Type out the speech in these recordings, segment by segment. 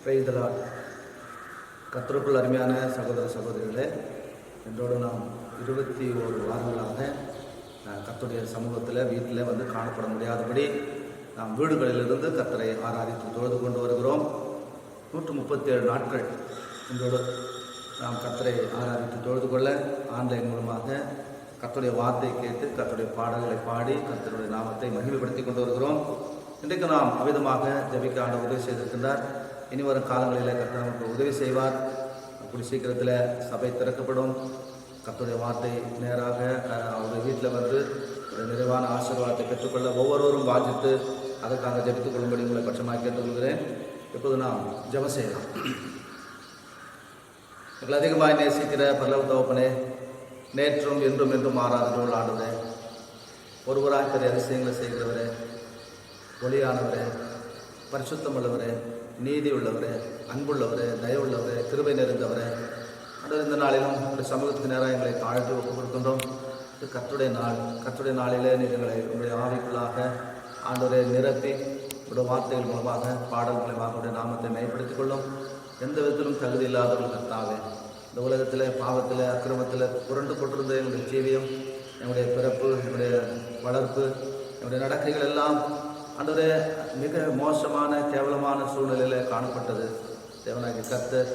Praise the Lord. கர்த்தருக்குள் அருமையான சகோதர சகோதரிகளே, என்றோடு நாம் 21 வாரங்களாக கர்த்தருடைய சமூகத்தில் வீட்டில் வந்து காணப்பட முடியாதபடி நாம் வீடுகளிலிருந்து கர்த்தரை ஆராதித்து தொழுது கொண்டு வருகிறோம். 137 நாட்கள் என்றோடு நாம் கர்த்தரை ஆராதித்து தொழுது கொள்ள ஆன்லைன் மூலமாக கர்த்தருடைய வார்த்தை கேட்டு கர்த்தருடைய பாடல்களை பாடி கர்த்தருடைய நாமத்தை மகிமைப்படுத்தி கொண்டு வருகிறோம். இன்றைக்கு நாம் அவிதமாக ஜெபிக்க ஆண்டவர் உதவி செய்திருக்கின்றார். இனி வரும் காலங்களில் கர்த்தர் நமக்கு உதவி செய்வார். அப்படி சீக்கிரத்தில் சபை திறக்கப்படும். கர்த்தருடைய வார்த்தை நேராக அவருடைய வீட்டில் வந்து ஒரு நிறைவான ஆசீர்வாதத்தை பெற்றுக்கொள்ள ஒவ்வொருவரும் வாஞ்சித்து அதற்காக ஜெபித்துக் கொள்ளும்படி உங்களை பட்சமாக கேட்டுக்கொள்கிறேன். இப்போது நாம் ஜெபம் செய்யலாம். எங்களை அதிகமாக நேசிக்கிற பரலோக தகப்பனே, நேற்றும் என்றும் என்றும் மாறாதவர்கள் ஆண்டவரே, ஒருவராய் பெரிய அதிசயங்களை செய்கிறவரே, ஒளியானவரே, பரிசுத்தம் உள்ளவரே, நீதி உள்ளவரே, அன்புள்ளவரே, தயவுள்ளவரே, கிருபை நிறைந்தவரே, ஆண்டவர் இந்த நாளிலும் ஒரு சமூகத்துக்கு நேராக எங்களை தாழ்த்தி ஒப்புக் கொடுக்கின்றோம். இது கர்த்தருடைய நாள். கர்த்தருடைய நாளிலே நீர் எங்களை உங்களுடைய ஆவிக்குள்ளாக ஆண்டவரை நிரப்பி உடைய வார்த்தைகள் மூலமாக பாடல் மூலமாக உடைய நாமத்தை மேம்படுத்திக் கொள்ளும். எந்த விதத்திலும் தகுதி இல்லாதவர்கள் கர்த்தாவே, இந்த உலகத்தில் பாவத்தில் அக்கிரமத்தில் புரண்டு கொண்டிருந்த எங்களுடைய ஜீவியம், என்னுடைய பிறப்பு, என்னுடைய வளர்ப்பு, என்னுடைய நடக்கைகள் எல்லாம் ஆண்டவரே மிக மோசமான கேவலமான சூழ்நிலையில் காணப்பட்டது. தேவனாகிய கர்த்தர்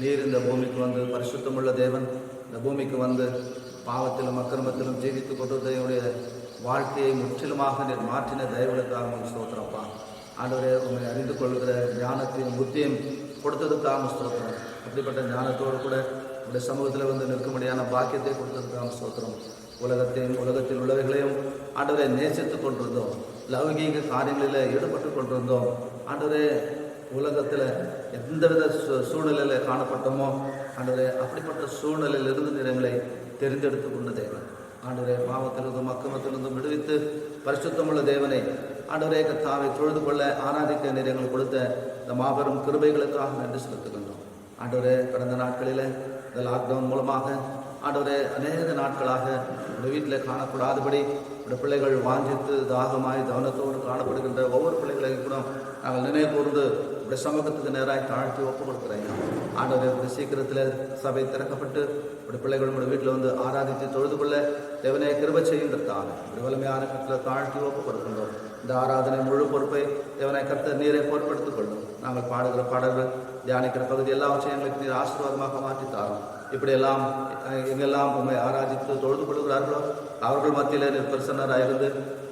நீர் இந்த பூமிக்கு வந்து பரிசுத்தமுள்ள தேவன் இந்த பூமிக்கு வந்து பாவத்திலும் அக்கிரமத்திலும் ஜீவித்து கொண்டிருந்த என்னுடைய வாழ்க்கையை முற்றிலுமாக நீர் மாற்றின தயவுகளுக்காக உங்களுக்கு ஸ்தோத்திரப்பா. ஆண்டவரே, உண்மை அறிந்து கொள்கிற ஞானத்தையும் புத்தியும் கொடுத்ததுக்காக ஸ்தோத்திரம். அப்படிப்பட்ட ஞானத்தோடு கூட உடைய சமூகத்தில் வந்து நிற்கும்படியான பாக்கியத்தை கொடுத்ததுக்காக ஸ்தோத்திரம். உலகத்தில் உள்ளவைகளையும் ஆண்டவரை நேசித்து கொண்டிருந்தோம். லௌகீக காரியங்களில் ஈடுபட்டு கொண்டிருந்தோம். ஆண்டவரே, உலகத்தில் எந்தவித சூழ்நிலையில் காணப்பட்டோமோ ஆண்டவரே, அப்படிப்பட்ட சூழ்நிலையிலிருந்து நிறங்களை தெரிந்தெடுத்து கொண்ட தேவன் ஆண்டவரே, பாவத்திலிருந்தும் அக்கிரமத்திலிருந்தும் விடுவித்து பரிசுத்தமுள்ள தேவனை ஆண்டவரே கர்த்தாவை தொழுது கொள்ள ஆராதிக்க நிறையங்கள் கொடுத்த இந்த மாபெரும் கிருபைகளுக்காக நன்றி செலுத்துகின்றோம். ஆண்டவரே, கடந்த நாட்களில் இந்த லாக்டவுன் மூலமாக ஆண்டவரே அநேக நாட்களாக உடைய வீட்டில் காணக்கூடாதபடி உடைய பிள்ளைகள் வாஞ்சித்து தாகமாய் கவனத்தோடு காணப்படுகின்ற ஒவ்வொரு பிள்ளைகளையும் கூட நாங்கள் நினைவு கூர்ந்து உடைய சமூகத்துக்கு நேராக தாழ்த்தி ஒப்புக் கொடுக்குறேன். ஆண்டவரே, ஒரு சீக்கிரத்தில் சபை திறக்கப்பட்டு உடைய பிள்ளைகள் உடைய வீட்டில் வந்து ஆராதித்து தொழுது கொள்ள தேவனே கிருபை செய்கின்றதால் ஒரு வலிமையான கருத்தில் தாழ்த்தி ஒப்புக் கொடுக்கின்றோம். இந்த ஆராதனை முழு பொறுப்பை தேவனை கர்த்தர் நீரை பொறுப்படுத்திக் கொள்ளும். நாங்கள் பாடுகிற பாடல்கள், தியானிக்கிற பகுதி எல்லாவற்றையும் எங்களுக்கு நீர் ஆசீர்வாதமாக மாற்றி தாரும். இப்படியெல்லாம் எங்கெல்லாம் உண்மை ஆராதித்து தொழுது கொள்கிறார்களோ அவர்கள் மத்தியில் நீர் பிரசன்னராக இருந்து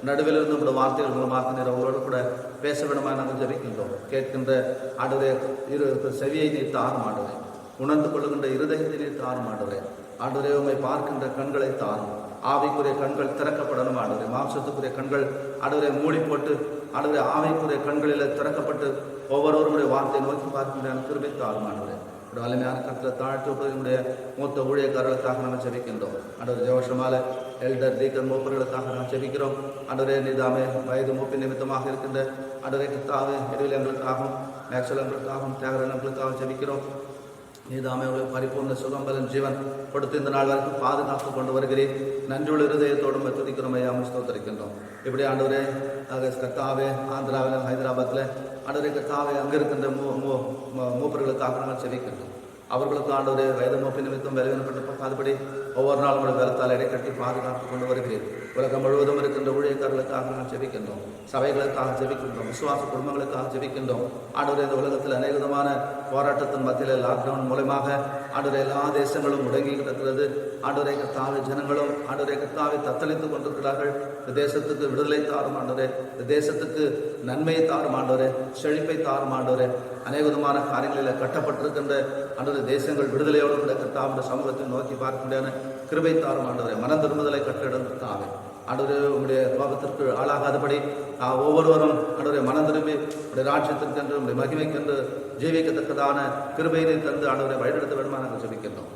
நடுவில் இருந்து உங்களுடைய வார்த்தைகள் மூலமாக நீர் அவர்களோடு கூட பேச வேண்டுமாக நாங்கள் ஜெபிக்கின்றோம். கேட்கின்ற ஆண்டவரே செவியை நீர் தாரும். ஆண்டவரே, உணர்ந்து கொள்ளுகின்ற இருதயத்தை நீர் தாரும். ஆண்டவரே, ஆண்டவரே உண்மை பார்க்கின்ற கண்களை தாரும். ஆவிக்குரிய கண்கள் திறக்கப்படணும். ஆண்டவரே, மாம்சத்துக்குரிய கண்கள் ஆண்டவரை மூடி போட்டு ஆண்டவரே ஆவிக்குரிய கண்களில் திறக்கப்பட்டு ஒவ்வொருவருடைய வார்த்தையை நோக்கி பார்க்கின்ற கிருபை தாரும். ஆண்டவரே, வலிமையான கருத்தில் தாழ்த்து என்னுடைய மூத்த ஊழியக்காரர்களுக்காக நாங்கள் ஜெபிக்கின்றோம். ஆண்டவர் ஜெவஷமால எல்டர் டீக்கர் மூப்பர்களுக்காக நாங்கள் ஜெபிக்கிறோம். ஆண்டவரே, நீதாமே வயது மூப்பின் நிமித்தமாக இருக்கின்ற ஆண்டவரே கர்த்தாவே எங்களுக்காகவும் மேக்சலங்களுக்காகவும் தியாகரங்களுக்காகவும் ஜெபிக்கிறோம். நீதாமே பரிபூர்ண சுகம்பலன் ஜீவன் கொடுத்து இந்த நாள் வரைக்கும் பாதுகாப்பு கொண்டு வருகிறேன். நன்றியுள்ள இருதயத்தோடும் துதிக்கிறோம். ஐயாமல் ஸ்தோத்திரிக்கின்றோம். இப்படி ஆண்டவரே கர்த்தாவே ஆந்திராவில் ஹைதராபாத்தில் ஆண்டவரே கர்த்தாவே அங்கே இருக்கின்ற மூப்பர்களுக்காக நாங்கள் செவிக்கின்றோம். அவர்களுக்கு ஆண்டவரே வயது மூப்பின் நிமித்தம் வேலைப்பட்டு பார்க்காதபடி ஒவ்வொரு நாளும் உடைய வேலத்தால் இடைக்கட்டி பாதுகாப்பு கொண்டு வருகிறேன். உலகம் முழுவதும் இருக்கின்ற ஊழியக்காரர்களுக்காக நாங்கள் ஜெபிக்கின்றோம். சபைகளுக்காக ஜெபிக்கின்றோம். விசுவாச குடும்பங்களுக்காக ஜெபிக்கின்றோம். ஆண்டவரே, இந்த உலகத்தில் அநேக விதமான போராட்டத்தின் மத்தியில் லாக்டவுன் மூலமாக ஆண்டவரே எல்லா தேசங்களும் முடங்கி கிடக்கிறது. ஆண்டவரே கர்த்தாவே ஜனங்களும் ஆண்டவரே கர்த்தாவை தத்தளித்துக் கொண்டிருக்கிறார்கள். இந்த தேசத்துக்கு விடுதலை தாரும் ஆண்டவரே, இந்த தேசத்துக்கு நன்மையை தாரும் ஆண்டவரே, செழிப்பை தாரும் ஆண்டவரே. அநேக விதமான காரியங்களில் கட்டப்பட்டிருக்கின்ற ஆண்டவரே தேசங்கள் விடுதலையோடு கூட கர்த்தாவுடைய சமூகத்தை நோக்கி பார்க்க முடியாத கிருபை தாரும் ஆண்டவரே. மனம் திரும்புதலை கட்டிடத்தாவே ஆண்டவரே, உங்களுடைய கோபத்திற்கு ஆளாகாதபடி ஒவ்வொருவரும் ஆண்டவரை மனம் திரும்பி உடைய ராட்சியத்திற்கென்று உடைய மகிமைக்கென்று ஜீவிக்கத்தக்கதான கிருபையை தந்து ஆண்டவரை வழிநடத்த வேண்டுமா நாங்கள் ஜெபிக்கின்றோம்.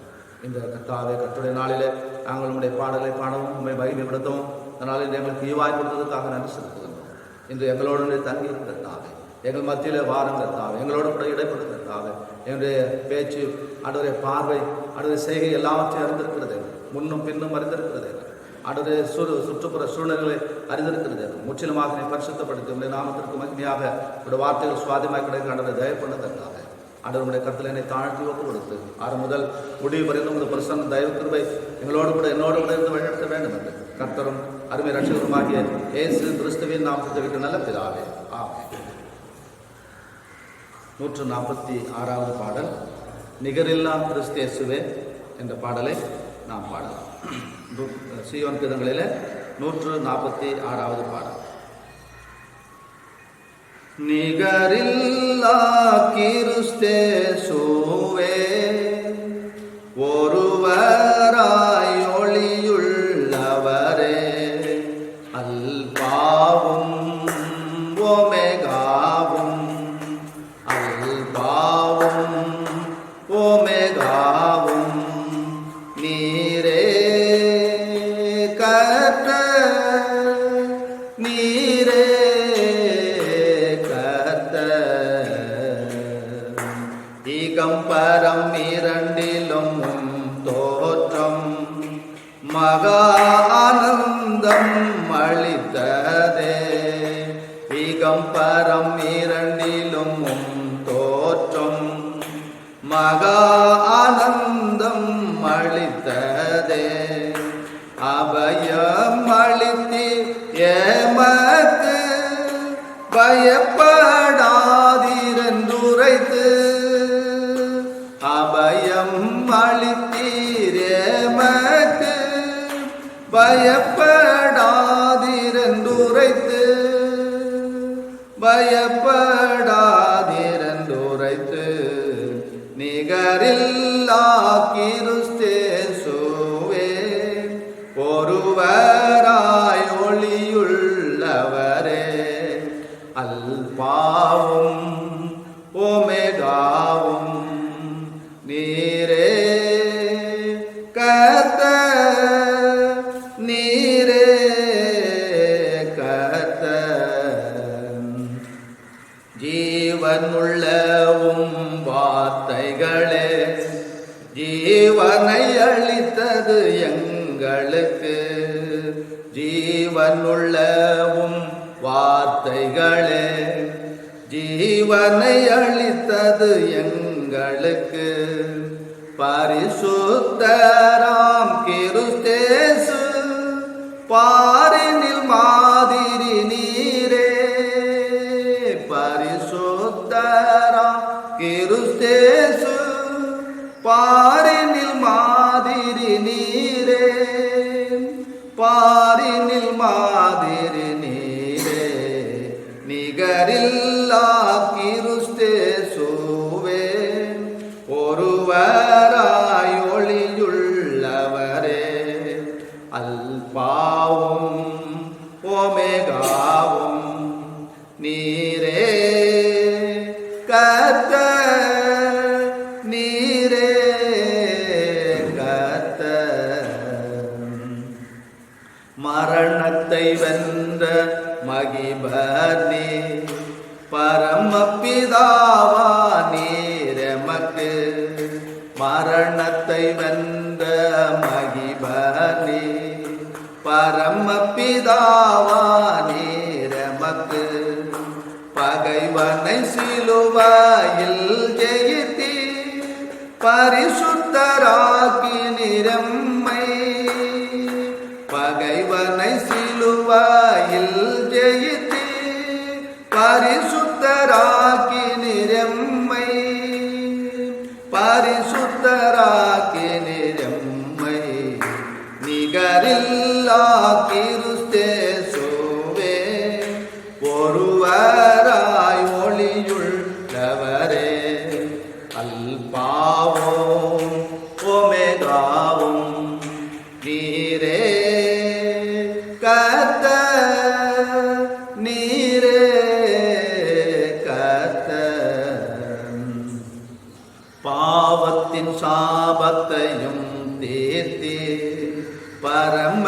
இந்த கர்த்தாவே கர்த்தருடைய நாளிலே நாங்கள் உங்களுடைய பாடலை பாடவும் உண்மை மகிமைப்படுத்தவும் இந்த நாளில் எங்களுக்கு ஈவாய் கொடுத்ததுக்காக நன்றி செலுத்துகின்றோம். இன்று எங்களோடு தங்கி இருக்கிறதாவே எங்கள் மத்தியில் வாரம் கர்த்தாவே, எங்களோடு கூட இடைப்படுத்துகிறதாவே என்னுடைய பேச்சு ஆண்டவரை பார்வை ஆண்டவரை செய்கை எல்லாவற்றையும் அறிந்திருக்கிறது. முன்னும் பின்னும் அறிந்திருக்கிறது. ஆண்டவரே சுற்றுப்புற சூழ்நிலைகளை அறிந்திருக்கிறது. முற்றிலுமாக நீ பரிசுத்தப்படுத்தி உடைய நாமத்திற்கு மகிமையாக உடைய வார்த்தைகள் சுவாதியமாக கிடைக்க ஆண்டவரை தயவு பண்ணதற்காக ஆண்டவருடைய கருத்தில் என்னை தாழ்த்தி ஒப்பு கொடுத்து ஆறு முதல் முடிவு வரைக்கும் உமது பிரசன்ன தயவு கிருபை எங்களோடு கூட என்னோடு கூட இருந்து வழிநடத்த வேண்டும் என்று கர்த்தரும் அருமை ரட்சகருமாகிய இயேசு கிறிஸ்துவின் நாமத்தை விட்டு நல்ல பிதாவே ஆமென். 146வது பாடல் நிகரில்லா கிறிஸ்தேசுவே என்ற பாடலை நாம் பாடலாம். சீயோன் கீதங்களிலே 146வது பாடல். நிகரில்லா கிறிஸ்தேசுவே ஒருவராய் ஒளியுள்ளவரே அல்பாவும் ஓமெகாவும் அல்பாவும் ஓமெகாவும் நீரே கர்த்தர் நீரே இகம்பரம் இரண்டிலும் தோற்றம் மகா ஆனந்தம் அளித்ததே. இகம்பரம் இரண்டிலும் தோற்றம் மகா ஆனந்தம் அளித்ததே. அபயம் அளித்தி ஏமக்கு பயப்படாதிரென்றுரைத்து அபயம் அளித்தீரேமக்கு பயப்படாதிரென்றுரைத்து பயப்படாதிரென்றுரைத்து நிகரில்லா கிறிஸ்தேசுவே ஒருவராய் ஒளியுள்ளவரே அல்பாவும் ஓமெகாவும் நீரே கர்த்தர் நீரே கர்த்தர். ஜீவனுள்ளவும் வார்த்தைகளே ஜீவனை அளித்தது எங்களுக்கு. ஜீவனுள்ளவும் வார்த்தைகளே ஜீவனை அளித்தது எங்களுக்கு. பரிசுத்தராம் கிறிஸ்தேசு பாரினில் மாதிரி நீரே. பரிசுத்தராம் கிறிஸ்தேசு பாரினில் மாதிரி நீரே. பாரினில் மாதிரி நீரே நிகரில்லா கிறிஸ்தேசுவே ஒருவராய் ஒளியுள்ளவரே அல்பாவும் ஓமெகாவும் நீரே கர்த்தர் நீரே கர்த்தர். மரணத்தை வென்ற மகிபர்னி பரமபிதாவா நீரெமக்கு. மரணத்தை வென்ற மகிபர்னி பரமபிதாவா நீரெமக்கு. பகைவனை சிலுவையில் ஜெயித்தி பரிசுத்தராக்கி நிரம்மை. பகைவனை சிலுவையில் ஜெயித்தி பரிசுத்தராக்கி நிரம்மை. பரிசுத்தராக்கி நிரம்மை நிகரில்லா கிறிஸ்தேசுவே ஒருவராய் ஒளியுள்ளவரே அல்பாவும் ஓமெகாவும் நீரே கர்த்தர் நீரே கர்த்தர். பாவத்தின் சாபத்தையும் தீர்த்தி பரம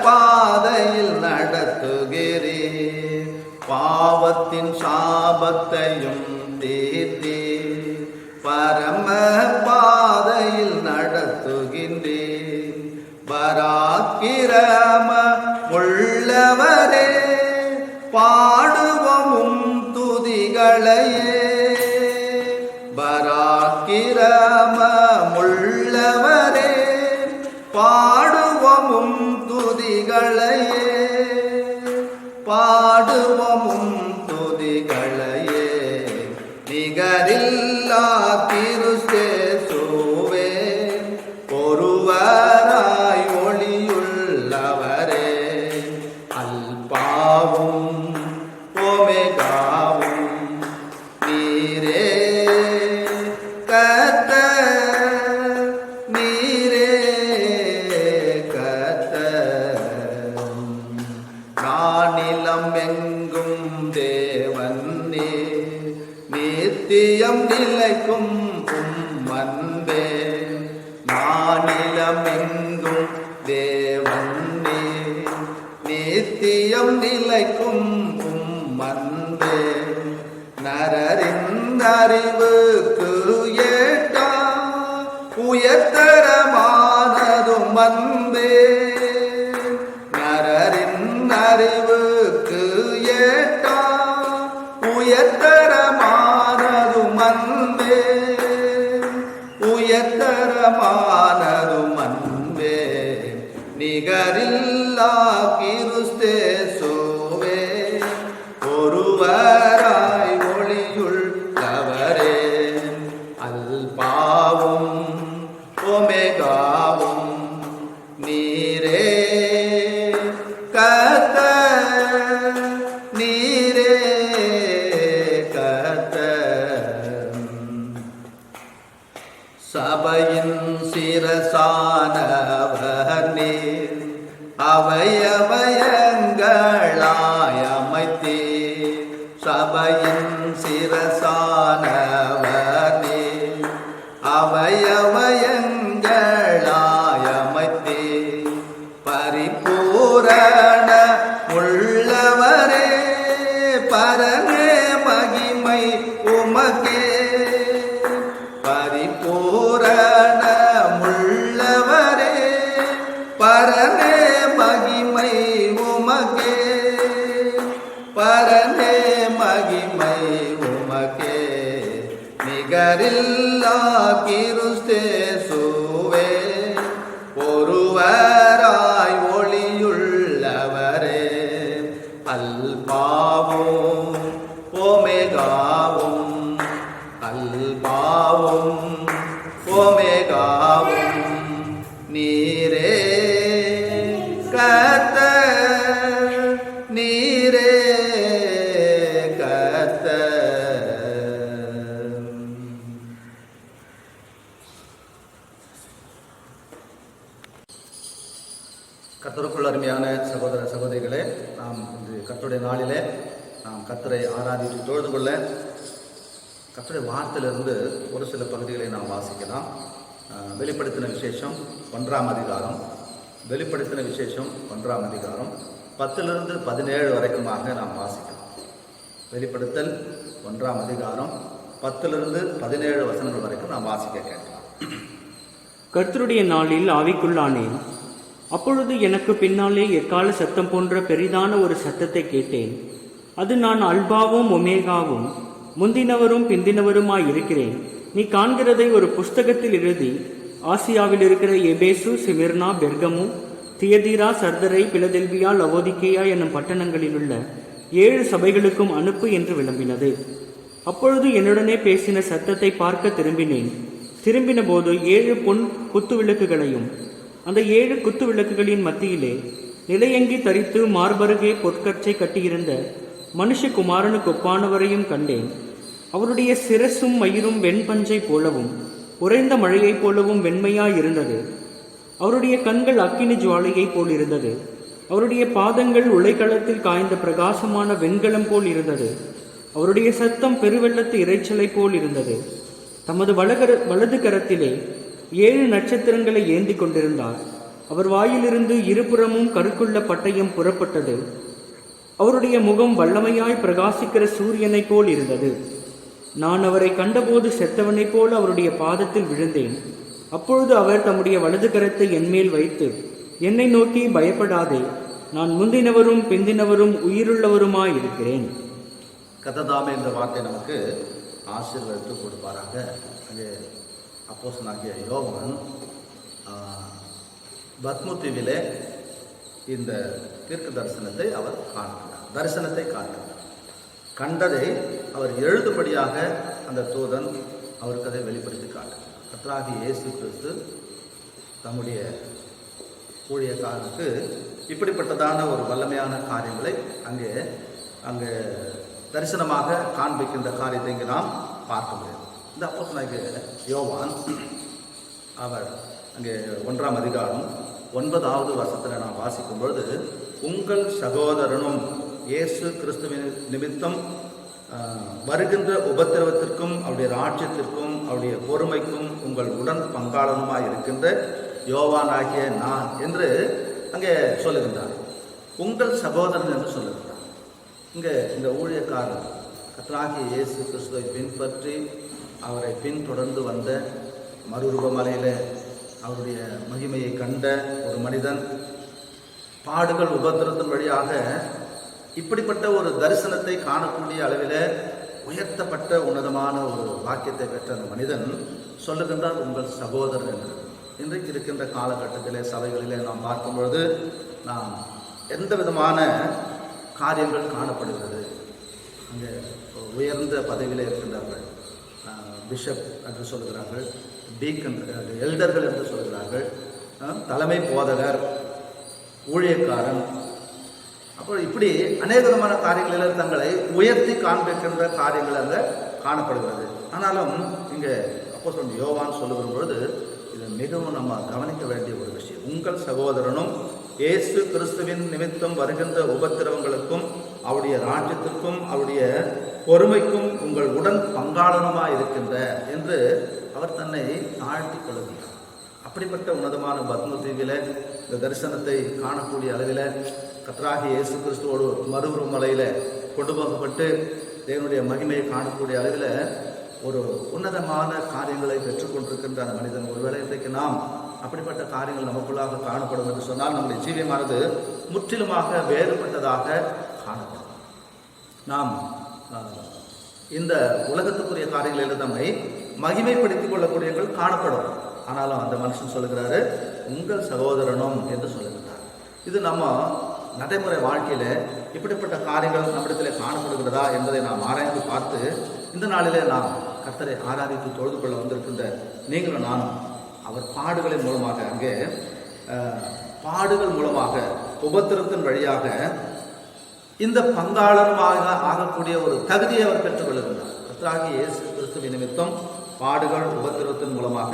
பாதையில் நடத்துகிறே. பாவத்தின் சாபத்தையும் தீர்த்தி பரம பாதையில் நடத்துகின்றேன். பராக்கிரம உள்ளவரே பாடுவோம் துதிகளையே. பரா பிரமமுள்ளவரே பாடுவோமும் துதிகளையே பாடுவோமும் துதிகளையே நிகரில்லா கிறிஸ்தேசுவே ஒருவராய் ஒளியுள்ளவரே அல்பாவும் ஓமெகாவும் நீரே கர்த்தர் நீரே கர்த்தர் நானிலம் எங்கும் தேவன் நீர் நித்தியம் நிலைக்கும் அன்பே நானிலம் எங்கும் தேவன் நீர் நித்தியம் நிலைக்கும் அன்பே நரரின் அறிவுக்கு ஏட்டா உயர்தரமானதும் அன்பே நரரின் அறிவுக்கு ஏட்டா உயர்தரமானதும் அன்பே உயர்தரமானதும் அன்பே நிகரில்லா கிறிஸ்தேசுவே ஒருவராய் ஒளியுள்ளவரே அல்பாவும் ஓமெகாவும் நீரே கர்த்தர் நீரே கர்த்தர் சபையின் சிரசானவர் நீர் அவயவயங்களாய் அமைத்தீர் சபையின் சிரசானவர் நீர் அவயவயங்களாய் அமைத்தீர் பரிபூரண உள்ளவரே பரமே மகிமை உமக்கே பரிபூரண உள்ளவரே பரமே மகிமை உமக்கே பரமே மகிமை உமக்கே நிகரில்லா கிறிஸ்தேசுவே ஒருவராய் ஒளியுள்ளவரே அல்பாவும் ஓமெகாவும் அல்பாவும் ஓமெகாவும் நீரே கர்த்தர் நீரே கர்த்தர். கர்த்தருக்குள் அருமையான சகோதர சகோதரிகளே, நாம் இன்று கர்த்தருடைய நாளிலே நாம் கர்த்தரை ஆராதித்து தொழுது கொள்ள கர்த்தருடைய வார்த்தையிலிருந்து ஒரு சில பகுதிகளை நாம் வாசிக்கலாம். வெளிப்படுத்தின விசேஷம் 1ஆம் அதிகாரம், வெளிப்படுத்தின விசேஷம் 1ஆம் அதிகாரம் 10 to 17 வரைக்குமாக நாம் வாசிக்கலாம். வெளிப்படுத்தல் 1ஆம் அதிகாரம் 10 to 17 வசனங்கள் வரைக்கும் நாம் வாசிக்க கேட்கலாம். கர்த்தருடைய நாளில் ஆவிக்குள்ளானேன். அப்பொழுது எனக்கு பின்னாலே எக்கால சத்தம் போன்ற பெரிதான ஒரு சத்தத்தை கேட்டேன். அது நான் அல்பாவும் ஒமேகாவும் முந்தினவரும் பிந்தினவருமாய் இருக்கிறேன். நீ காண்கிறதை ஒரு புஸ்தகத்தில் எழுதி ஆசியாவில் இருக்கிற எபேசு, சிமிர்னா, பெர்கமு, தியதீரா, சர்தரை, பிலதெல்பியா, லவோதிக்கேயா என்னும் பட்டணங்களில் உள்ள 7 சபைகளுக்கும் அனுப்பு என்று விளம்பினது. அப்பொழுது என்னுடனே பேசின சத்தத்தை பார்க்க திரும்பினேன். திரும்பின போது 7 பொன் குத்து விளக்குகளையும் அந்த 7 குத்து விளக்குகளின் மத்தியிலே நிலையங்கி தரித்து மார்பருகே பொற்கச்சை கட்டியிருந்த மனுஷகுமாரனுக்கு ஒப்பானவரையும் கண்டேன். அவருடைய சிரசும் மயிரும் வெண்பஞ்சை போலவும் உறைந்த மழையைப் போலவும் வெண்மையாயிருந்தது. அவருடைய கண்கள் அக்கினி ஜுவாலையை போல் இருந்தது. அவருடைய பாதங்கள் உலைக்களத்தில் காய்ந்த பிரகாசமான வெண்கலம் போல் இருந்தது. அவருடைய சத்தம் பெருவெள்ளத்து இரைச்சலை போல் இருந்தது. தமது வலது கரத்திலே 7 நட்சத்திரங்களை ஏந்தி கொண்டிருந்தார். அவர் வாயிலிருந்து இருபுறமும் கருக்குள்ள பட்டயம் புறப்பட்டது. அவருடைய முகம் வல்லமையாய் பிரகாசிக்கிற சூரியனைப் போல் இருந்தது. நான் அவரை கண்டபோது செத்தவனைப் போல அவருடைய பாதத்தில் விழுந்தேன். அப்பொழுது அவர் தம்முடைய வலது கரத்தை என்மேல் வைத்து என்னை நோக்கி, பயப்படாதே, நான் முந்தினவரும் பிந்தினவரும் உயிருள்ளவருமாய் இருக்கிறேன். கர்த்தர் இந்த வார்த்தை நமக்கு ஆசீர்வதித்து கொடுப்பாராக. அங்கே அப்போஸ்தலனாகிய யோவான் பத்மு தீவிலே இந்த தீர்க்க தரிசனத்தை அவர் காண்கிறார். கண்டதை அவர் எழுதும்படியாக அந்த தூதன் அவருக்கு அதை வெளிப்படுத்தி காட்டுகிறார். கர்த்தராகிய இயேசு கிறிஸ்து தம்முடைய ஊழியக்காரனுக்கு இப்படிப்பட்டதான ஒரு வல்லமையான காரியங்களை அங்கே தரிசனமாக காண்பிக்கின்ற காரியத்தை இங்கே நாம் பார்க்க முடியும். இந்த அப்போஸ்தலனாகிய யோவான் அவர் அங்கே 1ஆம் அதிகாரம் 9வது வசனத்தில் நாம் வாசிக்கும் பொழுது, உங்கள் சகோதரனும் இயேசு கிறிஸ்துவின் நிமித்தம் வருகின்ற உபத்திரவத்திற்கும் அவருடைய ராஜ்யத்திற்கும் அவருடைய பொறுமைக்கும் உங்கள் உடன் பங்காளனுமாய் இருக்கின்ற யோவானாகிய நான் என்று அங்கே சொல்லுகின்றார். உங்கள் சகோதரன் என்று சொல்லுகின்றார். இங்கே இந்த ஊழியக்காரர் கர்த்தராகிய இயேசு கிறிஸ்துவை பின்பற்றி அவரை பின்தொடர்ந்து வந்த மறுரூபமலையில் அவருடைய மகிமையை கண்ட ஒரு மனிதன் பாடுகள் உபத்திரத்தின் வழியாக இப்படிப்பட்ட ஒரு தரிசனத்தை காணக்கூடிய அளவில் உயர்த்தப்பட்ட உன்னதமான ஒரு வாக்கியத்தை பெற்ற அந்த மனிதன் சொல்லுகின்றார், உங்கள் சகோதரர் என்று. இன்றைக்கு இருக்கின்ற காலகட்டத்திலே சபைகளிலே நாம் பார்க்கும் பொழுது நாம் எந்த விதமான காரியங்கள் காணப்படுகிறது. அங்கே உயர்ந்த பதவியில் இருக்கின்றார்கள், பிஷப் என்று சொல்கிறார்கள், டீக்கன் எல்டர்கள் என்று சொல்கிறார்கள், தலைமை போதகர், ஊழியக்காரன், அப்போ இப்படி அநேக விதமான காரியங்களில் தங்களை உயர்த்தி காண்பிக்கின்ற காரியங்கள் அங்கே காணப்படுகிறது. ஆனாலும் இங்கே அப்போஸ்தலன் யோவான் சொல்லுகிற பொழுது இது மிகவும் நம்ம கவனிக்க வேண்டிய ஒரு விஷயம். உங்கள் சகோதரனும் இயேசு கிறிஸ்துவின் நிமித்தம் வருகின்ற உபத்திரவங்களுக்கும் அவருடைய ராஜ்யத்திற்கும் அவருடைய பொறுமைக்கும் உங்கள் உடன் பங்காளனுமாய் இருக்கின்ற என்று அவர் தன்னை தாழ்த்தி கொள்ளுகிறார். அப்படிப்பட்ட உன்னதமான பத்மு தீவில இந்த தரிசனத்தை காணக்கூடிய அளவில் கர்த்தராகிய இயேசு கிறிஸ்துவோடு மறுரூபமலையில் கொண்டு போகப்பட்டு தேவனுடைய மகிமையை காணக்கூடிய அளவில் ஒரு உன்னதமான காரியங்களை பெற்றுக்கொண்டிருக்கின்ற அந்த மனிதன். ஒருவேளை இன்றைக்கு நாம் அப்படிப்பட்ட காரியங்கள் நமக்குள்ளாக காணப்படும் என்று சொன்னால் நம்முடைய ஜீவியமானது முற்றிலுமாக வேறுபட்டதாக காணப்படும். நாம் இந்த உலகத்துக்குரிய காரியங்களில் நம்மை மகிமைப்படுத்திக் கொள்ளக்கூடியவர்கள் காணப்படும். ஆனாலும் அந்த மனுஷன் சொல்லுகிறாரு, உங்கள் சகோதரனும் என்று சொல்லுகிறார். இது நம்ம நடைமுறை வாழ்க்கையில் இப்படிப்பட்ட காரியங்கள் நம்மிடத்தில் காணப்படுகிறதா என்பதை நாம் ஆராய்ந்து பார்த்து இந்த நாளிலே நாம் கர்த்தரை ஆராதித்து தொழுது கொள்ள வந்திருக்கின்ற நீங்களும் நானும் அவர் பாடுகளின் மூலமாக அங்கே பாடுகள் மூலமாக உபத்திரத்தின் வழியாக இந்த பங்காளருமாக ஆகக்கூடிய ஒரு தகுதியை அவர் பெற்றுக்கொள்ளுகின்றார். கர்த்தராகிய இயேசு கிறிஸ்துவின் நிமித்தம் பாடுகள் உபத்திரத்தின் மூலமாக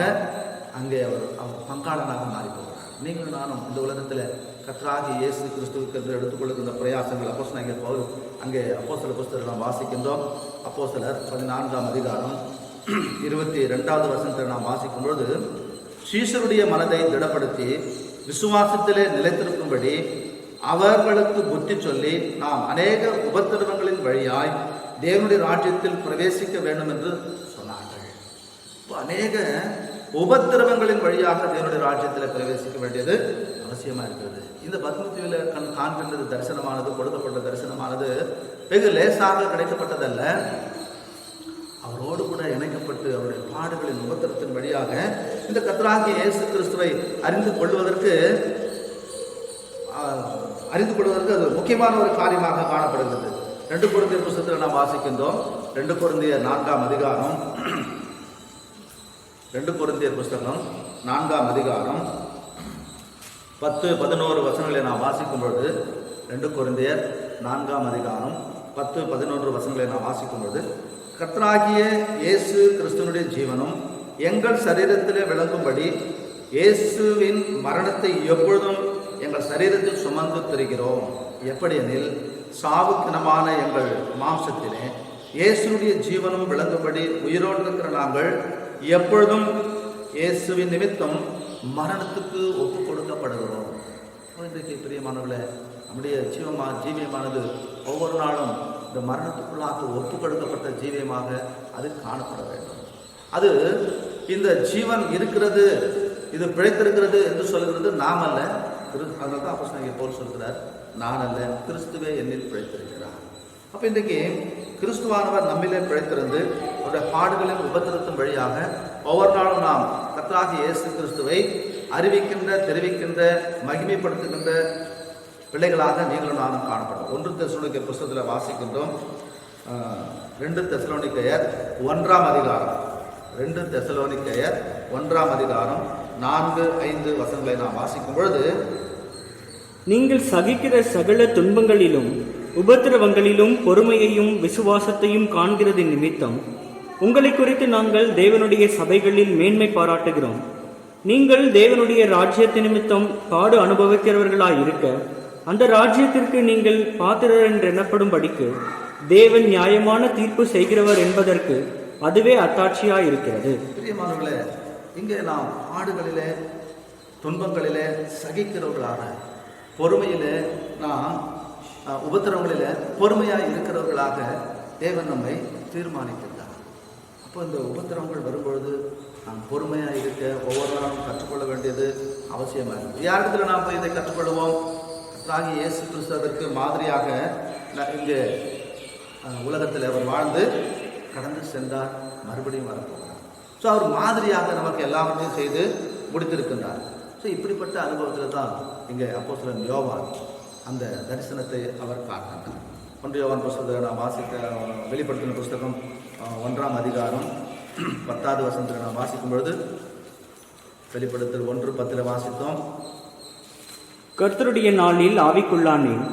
அங்கே அவர் பங்காளனாக மாறி போகிறார். நீங்களும் நானும் இந்த உலகத்தில் கர்த்தராகிய இயேசு கிறிஸ்துவுக்கு என்று எடுத்துக்கொள்ளுகின்ற பிரயாசங்கள் அப்போஸ்தலனாகிய பவுல் அங்கே அப்போஸ்தலர் புஸ்தகத்தை நாம் வாசிக்கின்றோம். அப்போஸ்தலர் 14ஆம் அதிகாரம் 22வது வசனத்தை நாம் வாசிக்கும் பொழுது, சீஷருடைய மனதை திடப்படுத்தி விசுவாசத்திலே நிலைத்திருக்கும்படி அவர்களுக்கு புத்தி சொல்லி நாம் அநேக உபத்திரவங்களின் வழியாய் தேவனுடைய ராஜ்யத்தில் பிரவேசிக்க வேண்டும் என்று சொன்னார்கள். அநேக உபத்திரவங்களின் வழியாக தேவனுடைய ராஜ்யத்தில் பிரவேசிக்க வேண்டியது அவசியமாக இருக்கிறது. இந்த பத்மதீவில் காண்கின்றது தரிசனமானது, கொடுக்கப்பட்ட தரிசனமானது வெகு லேசாக கிடைக்கப்பட்டதல்ல. அவரோடு கூட இணைக்கப்பட்டு அவருடைய பாடுகளின் உபத்திரத்தின் வழியாக இந்த கர்த்தராகிய இயேசு கிறிஸ்துவை அறிந்து கொள்வதற்கு அது முக்கியமான ஒரு காரியமாக காணப்படுகிறது. 2 கொரிந்தியர் புஸ்தகத்தில் நாம் வாசிக்கின்றோம். 2 கொரிந்தியர் 4ஆம் அதிகாரம் 2 கொரிந்தியர் புஸ்தகம் 4ஆம் அதிகாரம் 10-11 வசனங்களை நாம் வாசிக்கும் பொழுது 2 கொரிந்தியர் 4ஆம் அதிகாரம் 10-11 வசனங்களை நாம் வாசிக்கும் பொழுது, கர்த்தராகிய இயேசு கிறிஸ்துவினுடைய ஜீவனும் எங்கள் சரீரத்திலே விளங்கும்படி இயேசுவின் மரணத்தை எப்பொழுதும் எங்கள் சரீரத்தில் சுமந்து திரிகிறோம். எப்படி எனில், சாவுக்கினமான எங்கள் மாம்சத்திலே இயேசுடைய ஜீவனும் விளங்கும்படி உயிரோடு இருக்கிற நாங்கள் எப்பொழுதும் இயேசுவின் நிமித்தம் மரணத்துக்கு ஒப்பு கொடுக்கப்படுகிறோம். இன்றைக்கு பிரியமானவர்களே, நம்முடைய ஜீவியமானது ஒவ்வொரு நாளும் இந்த மரணத்துக்குள்ளாக ஒப்பு கொடுக்கப்பட்ட ஜீவியமாக அது காணப்பட வேண்டும். அது இந்த ஜீவன் இருக்கிறது, இது பிழைத்திருக்கிறது என்று சொல்லுகிறது நாம் அல்ல. அதனால தான் அப்போஸ்தலனாகிய பவுல் சொல்கிறார், நான் அல்ல, கிறிஸ்துவே என்னில் பிழைத்திருக்கிறார். அப்போ இன்றைக்கு கிறிஸ்துவானவர் நம்மிலே பிழைத்திருந்து அவருடைய பாடுகளின் உபத்திரத்தின் வழியாக ஒவ்வொரு நாளும் நாம் கர்த்தராகிய இயேசு கிறிஸ்துவை அறிவிக்கின்ற, தெரிவிக்கின்ற, மகிமைப்படுத்துகின்ற பிள்ளைகளாக நீங்களும் நானும் காணப்படும். 1 தெசலோனிக்கேயர் புத்தகத்தில் வாசிக்கின்றோம். 2 தெசலோனிக்கேயர் 1ஆம் அதிகாரம், 2 தெசலோனிக்கேயர் 1ஆம் அதிகாரம் 4-5 வசனங்களை நாம் வாசிக்கும் பொழுது, நீங்கள் சகிக்கிற சகல துன்பங்களிலும் உபத்திரவங்களிலும் பொறுமையையும் விசுவாசத்தையும் காண்கிறது நிமித்தம் உங்களை குறித்து நாங்கள் தேவனுடைய சபைகளில் மேன்மை பாராட்டுகிறோம். நீங்கள் தேவனுடைய ராஜ்யத்து நிமித்தம் பாடு அனுபவிக்கிறவர்களாயிருக்க அந்த ராஜ்யத்திற்கு நீங்கள் பாத்திரர் என்று எண்ணப்படும்படிக்கு தேவன் நியாயமான தீர்ப்பு செய்கிறவர் என்பதற்கு அதுவே அத்தாட்சியாயிருக்கிறது. பிரியமானவர்களே, இங்கே நாம் பாடுகளிலே, துன்பங்களிலே சகிக்கிறவர்களான, பொறுமையிலே, நாம் உபத்திரவங்களிலே பொறுமையாக இருக்கிறவர்களாக தேவன் நம்மை தீர்மானிக்கின்றார். அப்போ இந்த உபத்திரவங்கள் வரும்பொழுது நாம் பொறுமையாக இருக்க ஒவ்வொரு நாளும் கற்றுக்கொள்ள வேண்டியது அவசியமாக இருக்குது. யாரிடத்தில் நாம் போய் இதை கற்றுக்கொள்வோம்? கர்த்தராகிய இயேசு கிறிஸ்துவிற்கு மாதிரியாக இங்கே உலகத்தில் அவர் வாழ்ந்து கடந்து சென்றார், மறுபடியும் வரப்போகிறார். ஸோ அவர் மாதிரியாக நமக்கு எல்லாவற்றையும் செய்து முடித்திருக்கின்றார். ஸோ இப்படிப்பட்ட அனுபவத்தில் தான் இங்கே அப்போஸ்தலன் யோவான் அந்த தரிசனத்தை அவர் காட்டுகின்றார். 1 யோவான் புஸ்தகத்தை நாம் வாசித்த வெளிப்படுத்தின புஸ்தகம் 1ஆம் அதிகாரம் 10வது வசனத்தில் நாம் வாசிக்கும் பொழுது, வெளிப்படுத்தல் 1:10 வாசித்தோம். கர்த்தருடைய நாளில் ஆவிக்குள்ளானேன்.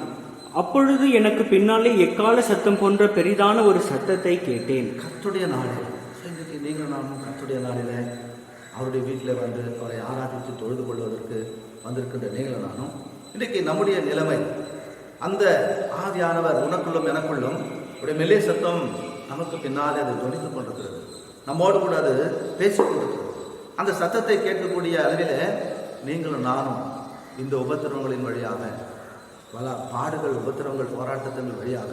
அப்பொழுது எனக்கு பின்னாலே எக்கால சத்தம் போன்ற பெரிதான ஒரு சத்தத்தை கேட்டேன். கர்த்தருடைய நாளில், இன்றைக்கு நீங்கள் நானும் கர்த்தருடைய நாளில் அவருடைய வீட்டில் வந்து அவரை ஆராதித்து தொழுது கொள்வதற்கு வந்திருக்கின்ற நீங்களும் நானும், இன்றைக்கு நம்முடைய நிலைமை அந்த ஆவியானவர் உனக்குள்ளும் எனக்குள்ளும் ஒரு மெல்லிய சத்தம் நமக்கு பின்னாலே அது துணித்து கொண்டிருக்கிறது, நம்மோடு கூட அது பேசிக்கொண்டிருக்கிறது. அந்த சத்தத்தை கேட்கக்கூடிய அளவில் நீங்களும் நானும் இந்த உபத்திரவங்களின் வழியாக, பல பாடுகள், உபத்திரவங்கள், போராட்டத்தின் வழியாக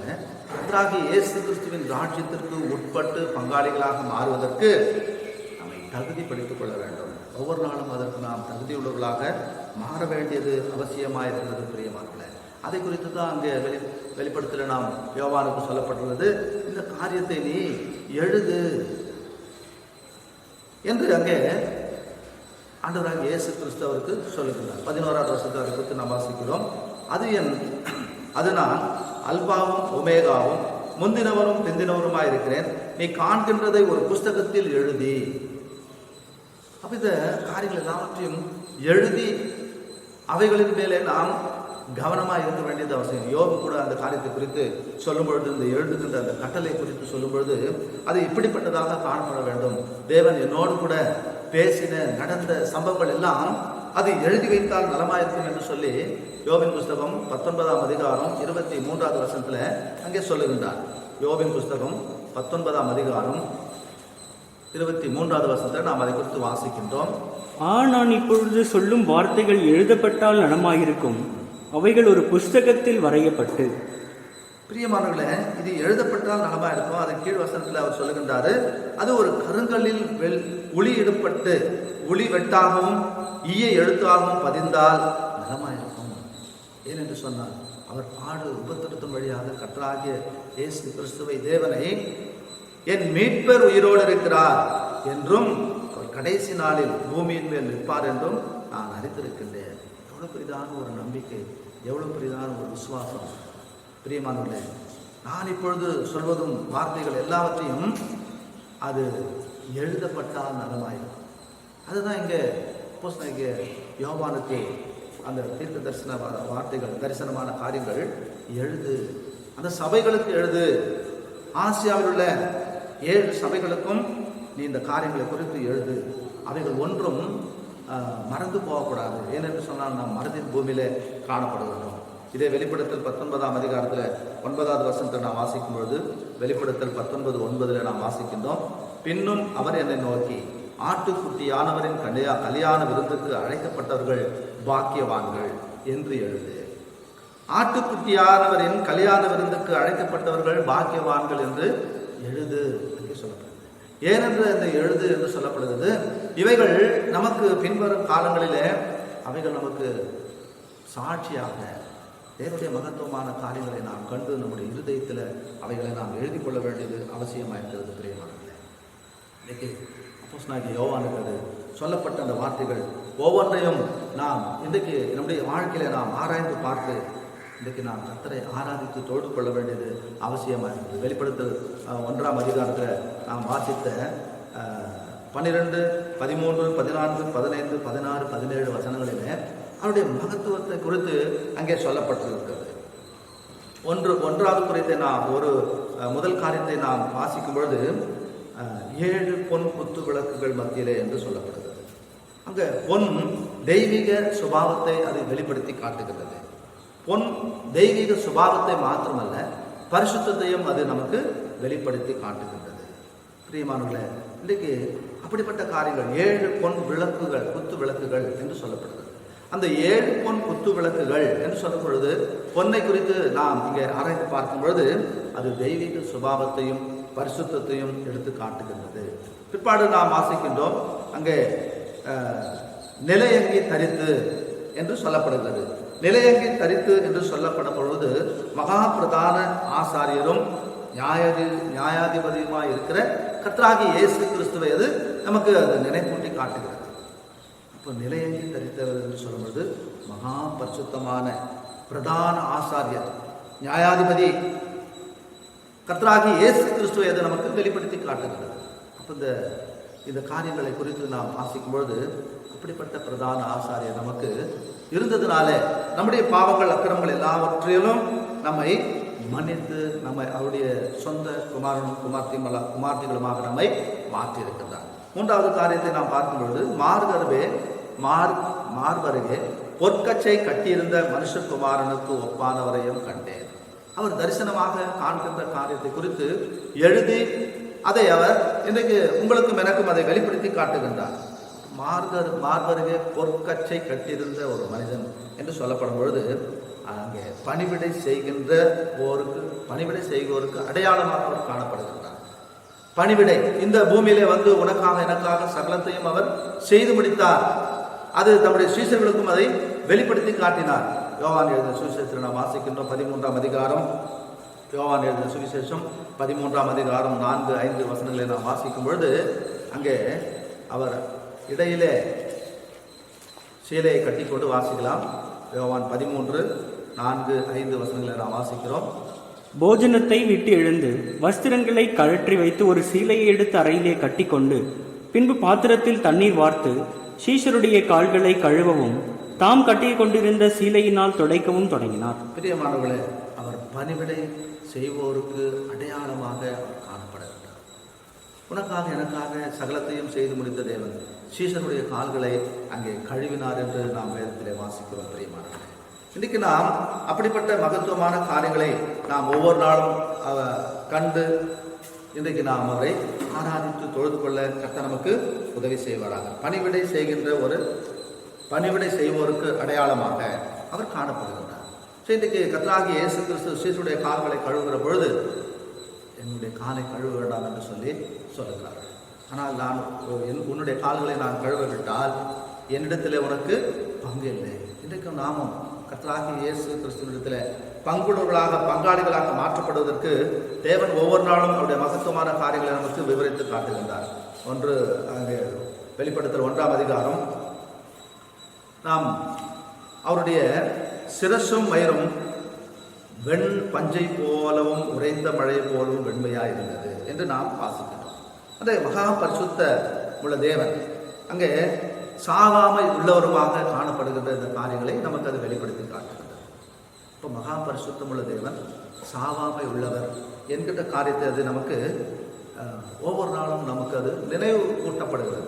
கர்த்தராகிய இயேசு கிறிஸ்துவின் ராஜ்யத்திற்கு உட்பட்டு பங்காளிகளாக மாறுவதற்கு நம்மை தகுதிப்படுத்திக் கொள்ள வேண்டும். ஒவ்வொரு நாளும் அதற்கு நாம் தகுதியுள்ளவர்களாக மாற வேண்டியது அவசியமாக இருக்கிறது. பிரியமானவர்களே, அதை குறித்து தான் அங்கே வெளிப்படுத்தல நாம் யோவானுக்கு சொல்லப்பட்டுள்ளது. இந்த காரியத்தை நீ எழுது என்று அங்கே ஆண்டவராக இயேசு கிறிஸ்து அவருக்கு சொல்லுகிறார். 11வது வருஷத்தை அதை குறித்து நாம் வாசிக்கிறோம். அது நான் அல்பாவும் ஒமேகாவும் முந்தினவரும் பிந்தினவருமாய் இருக்கிறேன். நீ காண்கின்றதை ஒரு புஸ்தகத்தில் எழுதி. அப்ப இந்த காரியங்கள் எல்லாவற்றையும் எழுதி அவைகளின் மேலே நாம் கவனமாக இருக்க வேண்டியது அவசியம். யோபு கூட அந்த காரியத்தை குறித்து சொல்லும் பொழுது, இந்த எழுதுகின்ற அந்த கட்டளை குறித்து சொல்லும் பொழுது, அது இப்படிப்பட்டதாக காணப்பட வேண்டும். தேவன் என்னோடு கூட பேசின நடந்த சம்பவங்கள் எல்லாம் அது எழுதி வைத்தால் நலமாயிருக்கும் என்று சொல்லி யோபின் புஸ்தகம் 19ஆம் அதிகாரம் 23வது வசனத்தில் அங்கே சொல்லுகின்றார். யோபின் புஸ்தகம் 19ஆம் அதிகாரம் 23வது வசனத்தில் நாம் அதை குறித்து வாசிக்கின்றோம். நான் இப்பொழுது சொல்லும் வார்த்தைகள் எழுதப்பட்டால் நலமாயிருக்கும், அவைகள் ஒரு புஸ்தகத்தில் வரையப்பட்டு. பிரியமானவர்களே, இது எழுதப்பட்டால் நலமா இருக்கும். அதன் கீழ் வசனத்தில் அவர் சொல்லுகின்றாரு, அது ஒரு கருங்கல்லில் ஒளியிடப்பட்டு ஒளி வெட்டாகவும் ஈய எழுத்தாகவும் பதிந்தால் நலமாயிருக்கும். ஏனென்று சொன்னால், அவர் பாடு உபத்திரத்தின் வழியாக கர்த்தராகிய இயேசு கிறிஸ்துவை, தேவனை, என் மீட்பர் உயிரோடு இருக்கிறார் என்றும் அவர் கடைசி நாளில் பூமியின் மேல் நிற்பார் என்றும் நான் அறிந்திருக்கின்றேன். எவ்வளவு பெரிதான ஒரு நம்பிக்கை, எவ்வளவு பெரிதான ஒரு விசுவாசம். பிரியமானவர்களே, நான் இப்பொழுது சொல்வதும் வார்த்தைகள் எல்லாவற்றையும் அது எழுதப்பட்டால் நலமாயிருக்கும். அதுதான் இங்கே இங்கே யோவானுக்கு அந்த தீர்க்க தரிசன வார்த்தைகள், தரிசனமான காரியங்கள் எழுது. அந்த சபைகளுக்கு எழுது. ஆசியாவில் உள்ள 7 சபைகளுக்கும் நீ இந்த காரியங்களை குறித்து எழுது. அவைகள் ஒன்றும் மறந்து போகக்கூடாது. ஏனென்று சொன்னால் நாம் மறதின் பூமியிலே காணப்படுகின்றோம். இதே வெளிப்படுத்தல் 19ஆம் அதிகாரத்தில் 9வது வசனத்தை நாம் வாசிக்கும் பொழுது, வெளிப்படுத்தல் 19:9 நாம் வாசிக்கின்றோம். பின்னும் அவர் என்னை நோக்கி, ஆட்டுக்குட்டியானவரின் கல்யாண விருந்துக்கு அழைக்கப்பட்டவர்கள் பாக்கியவான்கள் என்று எழுது. ஆட்டுக்குட்டியானவரின் கல்யாண விருந்துக்கு அழைக்கப்பட்டவர்கள் பாக்கியவான்கள் என்று எழுது என்று சொல்லப்படுகிறது. ஏனென்று அந்த எழுது என்று சொல்லப்படுகிறது, இவைகள் நமக்கு பின்வரும் காலங்களிலே அவைகள் நமக்கு சாட்சியாக தேவனுடைய மகத்துவமான காரியங்களை நாம் கண்டு நம்முடைய இருதயத்தில் அவைகளை நாம் எழுதி கொள்ள வேண்டியது அவசியமாக இருக்கிறது. பிரியமானவர்களே, இன்னைக்கு அப்போஸ்தலனாகிய யோவானுக்கு அது சொல்லப்பட்ட அந்த வார்த்தைகள் ஒவ்வொன்றையும் நாம் இன்றைக்கு நம்முடைய வாழ்க்கையில நாம் ஆராய்ந்து பார்த்து இன்றைக்கு நாம் கர்த்தரை ஆராதித்து தொழுது கொள்ள வேண்டியது அவசியமாக இருக்குது. வெளிப்படுத்தல் 1ஆம் அதிகாரத்தில் நாம் வாசித்த 12, 13, 14, 15, 16, 17 வசனங்களிலே அவருடைய மகத்துவத்தை குறித்து அங்கே சொல்லப்பட்டிருக்கிறது. ஒன்றாவது குறித்து நாம் ஒரு முதல் காரியத்தை நாம் வாசிக்கும் பொழுது 7 பொன் குத்து விளக்குகள் மத்தியிலே என்று சொல்லப்படுகிறது. அங்கே பொன் தெய்வீக சுபாவத்தை அது வெளிப்படுத்தி காட்டுகிறது. பொன் தெய்வீக சுபாவத்தை மாத்திரமல்ல, பரிசுத்தத்தையும் அது நமக்கு வெளிப்படுத்தி காட்டுகின்றது. பிரியமானவர்களே, இன்றைக்கு அப்படிப்பட்ட காரியங்கள் 7 பொன் விளக்குகள், குத்து விளக்குகள் என்று சொல்லப்படுகிறது. அந்த 7 பொன் குத்து விளக்குகள் என்று சொல்லும் பொழுது பொன்னை குறித்து நாம் இங்கே ஆராய்ந்து பார்க்கும் பொழுது அது தெய்வீக சுபாவத்தையும் பரிசுத்தத்தையும் எடுத்து காட்டுகின்றது. பிற்பாடு நாம் வாசிக்கின்றோம், அங்கே நிலையங்கி தரித்து என்று சொல்லப்படுகிறது. நிலையங்கி தரித்து என்று சொல்லப்படும் பொழுது மகா பிரதான ஆசாரியரும் நியாயாதிபதியுமாய் இருக்கிற கர்த்தராகிய இயேசு கிறிஸ்துவை அது நமக்கு அது நினைப்பூட்டி காட்டுகிறது. இப்போ நிலையங்கி தரித்தவர் என்று சொல்லும்போது மகா பரிசுத்தமான பிரதான ஆசாரியர், நியாயாதிபதி கர்த்தராகிய இயேசு கிறிஸ்துவை அது நமக்கு வெளிப்படுத்தி காட்டுகிறது. அப்போ இந்த காரியங்களை குறித்து நாம் வாசிக்கும் பொழுது அப்படிப்பட்ட பிரதான ஆசாரியர் நமக்கு இருந்ததுனாலே நம்முடைய பாவங்கள் அக்கிரமங்கள் எல்லாவற்றிலும் நம்மை மன்னித்து நம்மை அவருடைய சொந்த குமாரனும் குமார்த்திகளுமாக நம்மை மாற்றி இருக்கின்றார். 3வது காரியத்தை நாம் பார்க்கும் பொழுது மார்பருகே பொற்கச்சை கட்டியிருந்த மனுஷகுமாரனுக்கு ஒப்பானவரையும் கண்டேன். அவர் தரிசனமாக காண்கின்ற காரியத்தை குறித்து எழுதி அதை அவர் இன்றைக்கு உங்களுக்கும் எனக்கும் அதை வெளிப்படுத்தி காட்டுகின்றார். மார்பருகே பொற்கச்சை கட்டியிருந்த ஒரு மனிதன் என்று சொல்லப்படும் பொழுது அங்கே பணிவிடை செய்வோருக்கு அடையாளமாக அவர் காணப்படுகின்றார். பணிவிடை, இந்த பூமியிலே வந்து உனக்காக எனக்காக சகலத்தையும் அவர் செய்து முடித்தார். அது தம்முடைய சீஷர்களுக்கும் அதை வெளிப்படுத்தி காட்டினார். யோவான் எழுதின சுவிசேஷத்தில் நாம் வாசிக்கின்றோம் 13ஆம் அதிகாரம். யோவான் எழுதின சுவிசேஷம் 13ஆம் அதிகாரம் 4, 5 வசனங்களை நாம் வாசிக்கும் பொழுது அங்கே அவர் இடையிலே சீலையை கட்டிக்கொண்டு வாசிக்கலாம். யோவான் 13, 4, 5 வசனங்களை நாம் வாசிக்கிறோம். போஜனத்தை விட்டு எழுந்து வஸ்திரங்களை கழற்றி வைத்து ஒரு சீலையை எடுத்து அறையிலே கட்டிக்கொண்டு பின்பு பாத்திரத்தில் தண்ணீர் வார்த்து சீஷருடைய கால்களை கழுவவும் தாம் கட்டி கொண்டிருந்த சீலையினால் துடைக்கவும் தொடங்கினார். பிரியமானவர்களே, அவர் பணிவிடை செய்வோருக்கு அடையாளமாக அவர் காணப்படுகிறார். உனக்காக எனக்காக சகலத்தையும் செய்து முடித்த தேவன் சீஷருடைய கால்களை அங்கே கழுவினார் என்று நாம் வேதத்திலே வாசிக்கிறோம். பிரியமானவர்களே, இன்றைக்கு நாம் அப்படிப்பட்ட மகத்துவமான காரியங்களை நாம் ஒவ்வொரு நாளும் கண்டு இன்றைக்கு நாம் அவரை ஆராதித்து தொழுது கொள்ள கர்த்தர் நமக்கு உதவி செய்வாராக. பணிவிடை செய்வோருக்கு அடையாளமாக அவர் காணப்படுகின்றார். இன்றைக்கு கர்த்தராகிய இயேசு கிறிஸ்து சீஷருடைய கால்களை கழுவுகிற பொழுது என்னுடைய காலை கழுவ வேண்டாம் என்று சொல்லுகிறார்கள். ஆனால் நான் உன்னுடைய கால்களை நான் கழுவவிட்டால் என்னிடத்தில் உனக்கு பங்கு இல்லை. இன்றைக்கும் நாமும் கர்த்தராகிய இயேசு கிறிஸ்துவிடத்தில் பங்காளிகளாக மாற்றப்படுவதற்கு தேவன் ஒவ்வொரு நாளும் அவருடைய மகத்துவமான காரியங்களை நமக்கு விவரித்து காட்டுகின்றார். ஒன்று அங்கே வெளிப்படுத்தல் 1ஆம் அதிகாரம், நாம் அவருடைய சிரசும் மயிரும் வெண் பஞ்சை போலவும் உறைந்த மழை போலவும் வெண்மையாக இருந்தது என்று நாம் வாசிக்கிறோம். அந்த மகா பரிசுத்த உள்ள தேவன் அங்கே சாவாமை உள்ளவருமாக காணப்படுகின்ற இந்த காரியங்களை நமக்கு அது வெளிப்படுத்தி காட்டுகிறது. இப்போ மகா பரிசுத்தம் உள்ள தேவன் சாவாமை உள்ளவர் என்கின்ற காரியத்தை அது நமக்கு ஒவ்வொரு நாளும் நமக்கு அது நினைவு கூட்டப்படுகிறது.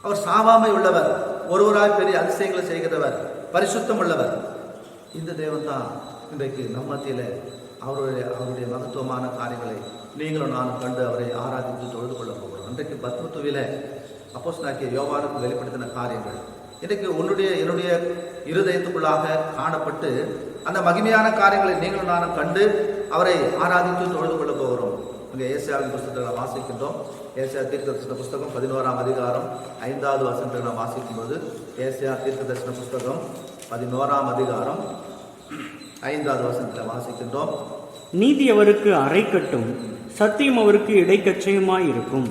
அவர் சாவாமை உள்ளவர், ஒருவராய் பெரிய அதிசயங்களை செய்கிறவர், பரிசுத்தம் உள்ளவர். இந்த தேவன் தான் இன்றைக்கு நம்ம மத்தியில் அவருடைய மகத்துவமான காரியங்களை நீங்களும் நானும் கண்டு அவரை ஆராதித்து தொழுது கொள்ள போகிறோம். இன்றைக்கு பத்மத்துவில அப்போஸ்தலனாகிய யோவானுக்கு வெளிப்படுத்தின காரியங்கள் இன்றைக்கு என்னுடைய இருதயத்துக்குள்ளாக காணப்பட்டு அந்த மகிமையான காரியங்களை நீங்களும் நானும் கண்டு அவரை ஆராதித்து தொழுது கொள்ள போகிறோம். இங்கே ஏசாயாவின் புஸ்தகத்தை வாசிக்கின்றோம். ஏசாயா தீர்க்கதரிசன புஸ்தகம் 11ஆம் அதிகாரம் 5வது வசனத்தை நாம் வாசிக்கும்போது ஏசாயா தீர்க்கதரிசன புஸ்தகம் 11ஆம் அதிகாரம் 5வது வசனத்தில் வாசிக்கின்றோம். நீதி அவருக்கு அரைக்கட்டும், சத்தியம் அவருக்கு இடைக்கச்சையுமாயிருக்கும்.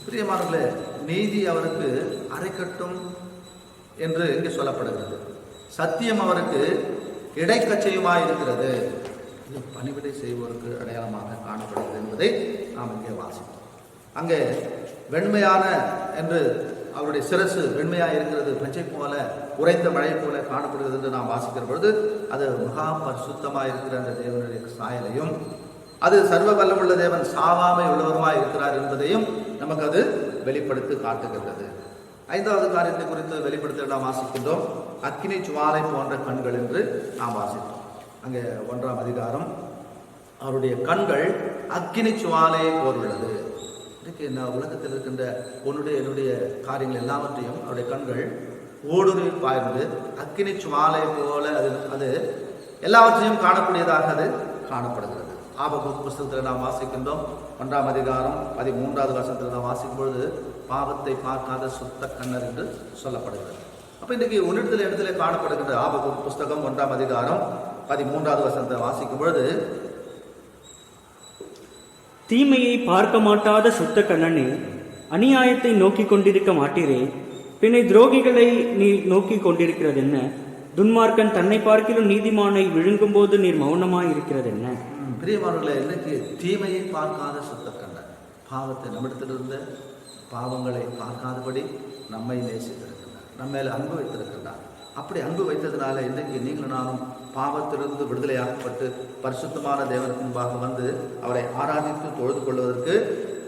பிரியமானவர்களே, நீதி அவருக்கு அரைக்கட்டும் என்று இங்கே சொல்லப்படுகிறது. சத்தியம் அவருக்கு இடைக்கச்சையுமாய் இருக்கிறது. இது பணிவிடை செய்வோருக்கு அடையாளமாக காணப்படுகிறது என்பதை நாம் இங்கே வாசிப்போம். அங்கே வெண்மையான என்று அவருடைய சிரசு வெண்மையாக இருக்கிறது, பச்சை போல உறைந்த மழை போல காணப்படுகிறது என்று நாம் வாசிக்கிற பொழுது அது மகா பரிசுத்தமாக இருக்கிற அந்த தேவனுடைய சாயலையும், அது சர்வ வல்லமுள்ள தேவன் சாவாமை உள்ளவருமாய் இருக்கிறார் என்பதையும் நமக்கு அது வெளிப்படுத்தி காட்டுகிறது. ஐந்தாவது காரியத்தை குறித்து வெளிப்படுத்த நாம் வாசிக்கின்றோம். அக்கினி ஜுவாலை போன்ற கண்கள் என்று நாம் வாசித்தோம். அங்கே 1ஆம் அதிகாரம், அவருடைய கண்கள் அக்கினி ஜுவாலையை போல் உள்ளது. இன்றைக்கு உலகத்தில் இருக்கின்ற என்னுடைய காரியங்கள் எல்லாவற்றையும் அவருடைய கண்கள் ஊடுருவி பாய்ந்து அக்கினி ஜுவாலை போல அது எல்லாவற்றையும் காணக்கூடியதாக அது காணப்படுகிறது. ஆபகுக் புஸ்தகத்தில் நாம் வாசிக்கின்றோம். 1ஆம் அதிகாரம் 13வது வசனத்தில் நாம் வாசிக்கும் பொழுது பாவத்தை பார்க்காத சுத்த கண்ணர் என்று சொல்லப்படுகிறது. அப்போ இன்றைக்கு இடத்துல காணப்படுகின்ற ஆபகுக் புஸ்தகம் 1ஆம் அதிகாரம் 13வது வசனத்தை வாசிக்கும் பொழுது, தீமையை பார்க்க மாட்டாத சுத்த கண்ணனே, அநியாயத்தை நோக்கி கொண்டிருக்க மாட்டீரே, பின்னை துரோகிகளை நீ நோக்கி கொண்டிருக்கிறது என்ன? துன்மார்க்கன் தன்னை பார்க்கிலும் நீதிமானை விழுங்கும் போது நீர் மௌனமாய் இருக்கிறது என்ன? பிரியமானவர்களே, இன்னைக்கு தீமையை பார்க்காத சுத்த கண்ணன், பாவத்தை நம்மிடத்திலிருந்து பாவங்களை பார்க்காதபடி நம்மை நேசித்திருக்கிறார், நம்ம மேல அன்பு வைத்திருக்கிறார். அப்படி அன்பு வைத்ததுனால இன்றைக்கு நீங்களும் நானும் பாவத்திலிருந்து விடுதலையாக்கப்பட்டு பரிசுத்தமான தேவனுக்கு முன்பாக வந்து அவரை ஆராதித்து தொழுது கொள்வதற்கு